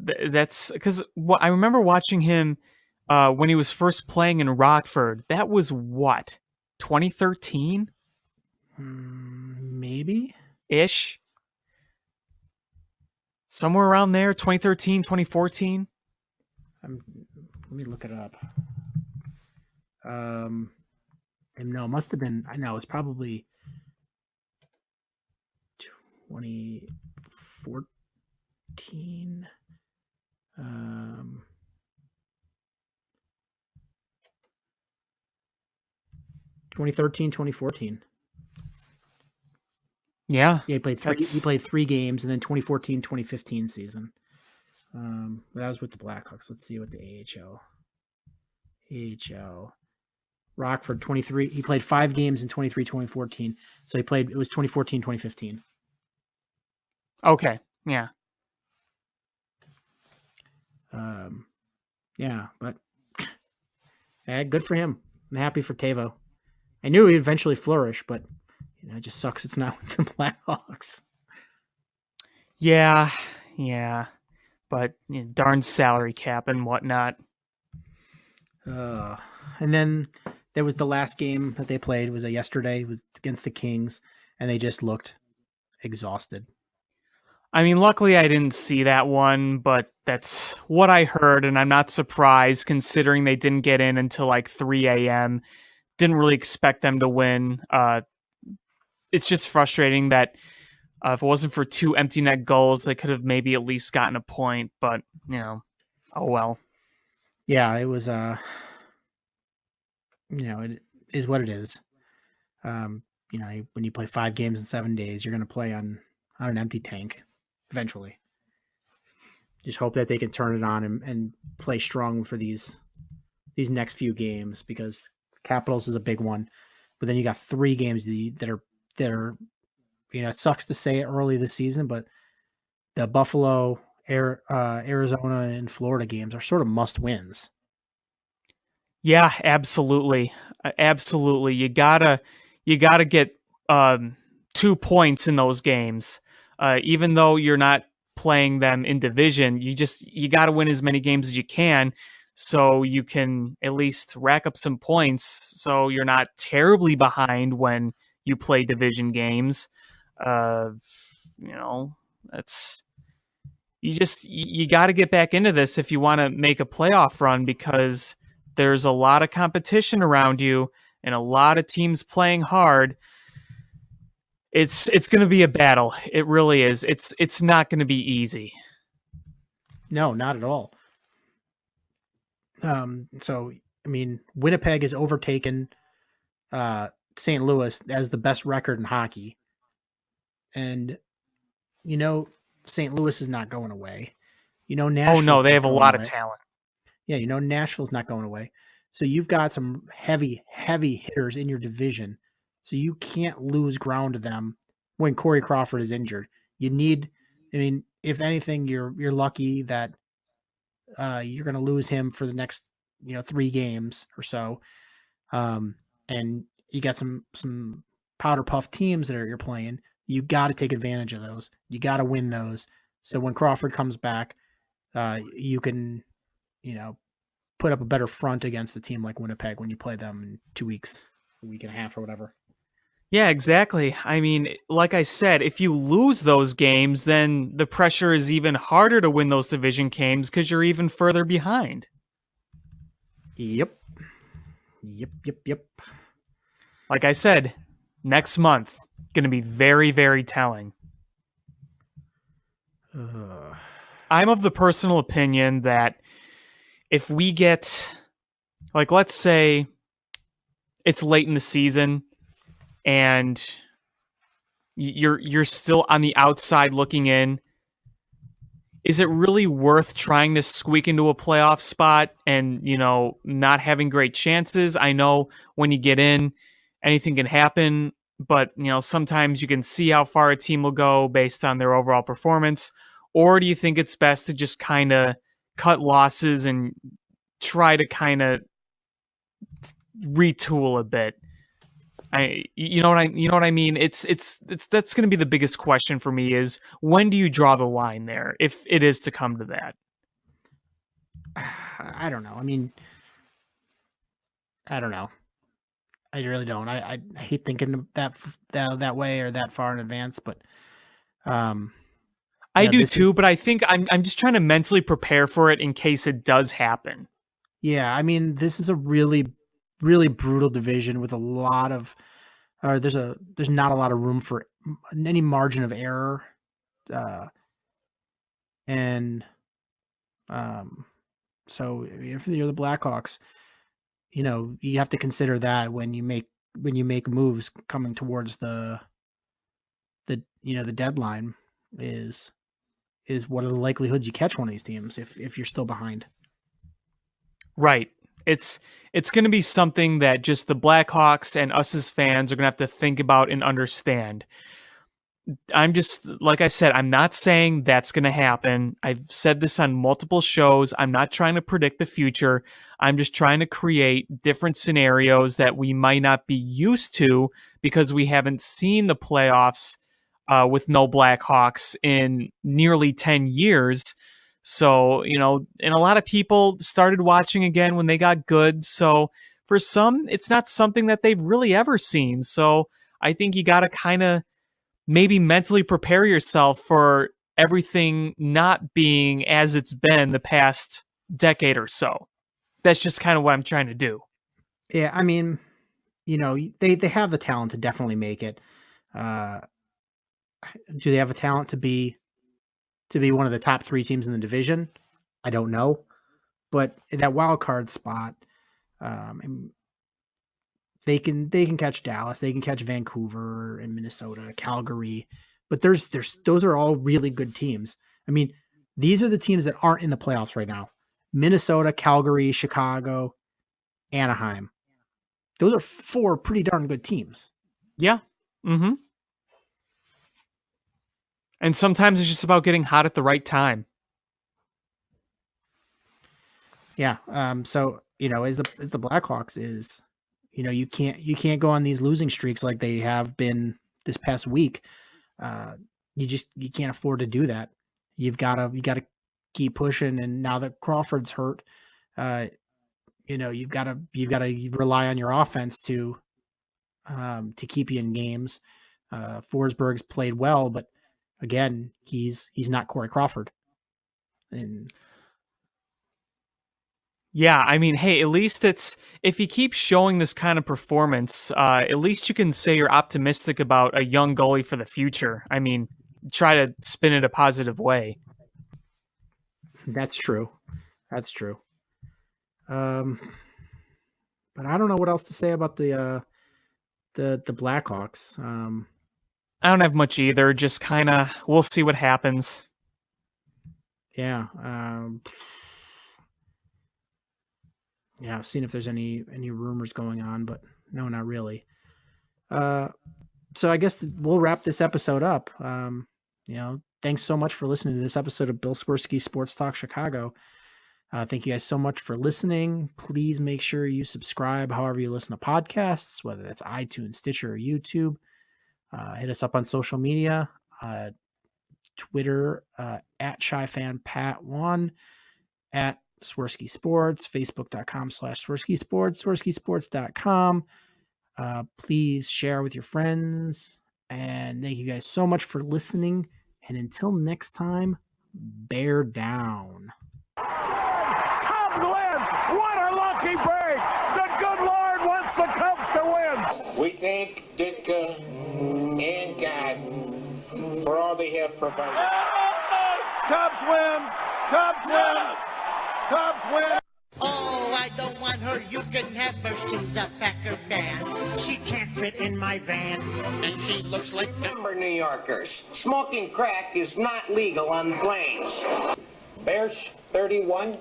because I remember watching him when he was first playing in Rockford. That was what, 2013? Maybe ish, somewhere around there. 2013, 2014. Let me look it up. No, it must have been. I know it's probably 2014. 2013, 2014. Yeah, he played three. He played 3 games, and then 2014, 2015 season. That was with the Blackhawks. Let's see what the AHL. Rockford 23. He played 5 games in 23, 2014. So it was 2014, 2015. Okay. Yeah. Yeah, but good for him. I'm happy for Tavo. I knew he'd eventually flourish, but it just sucks it's not with the Blackhawks. Yeah. But darn salary cap and whatnot. And then there was the last game that they played was yesterday. It was against the Kings, and they just looked exhausted. I mean, luckily I didn't see that one, but that's what I heard, and I'm not surprised considering they didn't get in until like 3 a.m. Didn't really expect them to win. It's just frustrating that if it wasn't for 2 empty net goals, they could have maybe at least gotten a point, but, oh well. Yeah, it was, it is what it is. When you play 5 games in 7 days, you're going to play on an empty tank eventually. Just hope that they can turn it on and play strong for these next few games, because Capitals is a big one, but then you got 3 games that are it sucks to say it early this season, but the Buffalo, Arizona, and Florida games are sort of must wins. Yeah, absolutely. Absolutely. You gotta get 2 points in those games. Even though you're not playing them in division, you got to win as many games as you can so you can at least rack up some points so you're not terribly behind when you play division games. That's you got to get back into this if you want to make a playoff run, because there's a lot of competition around you and a lot of teams playing hard. It's going to be a battle. It really is. It's not going to be easy. No, not at all. So I mean, Winnipeg has overtaken St. Louis as the best record in hockey, and St. Louis is not going away. Nashville's Oh no, they not have a going lot away. of talent. Yeah, Nashville's not going away. So you've got some heavy hitters in your division. So you can't lose ground to them when Corey Crawford is injured. If anything, you're lucky that you're going to lose him for the next 3 games or so. And you got some powder puff teams that you're playing. You got to take advantage of those. You got to win those. So when Crawford comes back, you can, put up a better front against a team like Winnipeg when you play them in 2 weeks, a week and a half or whatever. Yeah, exactly. I mean, like I said, if you lose those games, then the pressure is even harder to win those division games because you're even further behind. Yep. Like I said, next month, going to be very, very telling. I'm of the personal opinion that if we get, let's say it's late in the season and you're still on the outside looking in, is it really worth trying to squeak into a playoff spot and, not having great chances? I know when you get in, anything can happen, but, sometimes you can see how far a team will go based on their overall performance. Or do you think it's best to just kind of cut losses and try to kind of retool a bit? You know what I mean? It's that's going to be the biggest question for me, is when do you draw the line there, if it is to come to that? I don't know. I don't know. I really don't. I hate thinking that way or that far in advance, but I do too, but I think I'm just trying to mentally prepare for it in case it does happen. Yeah, this is a really, really brutal division with a lot of, there's not a lot of room for any margin of error, so if you're the Blackhawks, you have to consider that when you make moves coming towards the deadline. Is what are the likelihoods you catch one of these teams if you're still behind? Right. It's going to be something that just the Blackhawks and us as fans are going to have to think about and understand. I'm just, like I said, I'm not saying that's going to happen. I've said this on multiple shows. I'm not trying to predict the future. I'm just trying to create different scenarios that we might not be used to because we haven't seen the playoffs with no Blackhawks in nearly 10 years. So, and a lot of people started watching again when they got good. So for some, it's not something that they've really ever seen. So I think you got to kind of maybe mentally prepare yourself for everything not being as it's been the past decade or so. That's just kind of what I'm trying to do. Yeah, they have the talent to definitely make it. Do they have a talent to be one of the top 3 teams in the division? I don't know, but that wild card spot, they can catch Dallas, they can catch Vancouver and Minnesota, Calgary, but those are all really good teams. These are the teams that aren't in the playoffs right now: Minnesota, Calgary, Chicago, Anaheim. Those are 4 pretty darn good teams. Yeah. Mm-hmm. And sometimes it's just about getting hot at the right time. Yeah. So, as the Blackhawks is, You can't go on these losing streaks like they have been this past week. You can't afford to do that. You gotta keep pushing. And now that Crawford's hurt, you've got to rely on your offense to keep you in games. Forsberg's played well, but again, he's not Corey Crawford. And Yeah, I mean, hey, at least if he keeps showing this kind of performance, at least you can say you're optimistic about a young goalie for the future. I mean, try to spin it a positive way. that's true. That's true. But I don't know what else to say about the Blackhawks. I don't have much either. Just kind of, we'll see what happens. Yeah. Yeah, I've seen if there's any rumors going on, but no, not really. So I guess we'll wrap this episode up. Thanks so much for listening to this episode of Bill Swirsky Sports Talk Chicago. Thank you guys so much for listening. Please make sure you subscribe however you listen to podcasts, whether that's iTunes, Stitcher, or YouTube. Hit us up on social media, Twitter at ShyFanPat1, at Swirsky Sports, Facebook.com/Swirsky Sports, SwirskySports.com. Please share with your friends. And thank you guys so much for listening. And until next time, bear down. Cubs win! What a lucky break! The good Lord wants the Cubs to win! We thank Ditka and God for all they have provided. Cubs win! Cubs win! Cubs win! Oh, I don't want her. You can have her. She's a Packer fan. She can't fit in my van. And she looks like number New Yorkers. Smoking crack is not legal on planes. Bears 31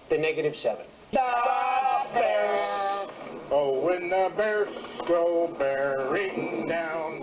to -7. The Bears! Oh, when the Bears go bearing down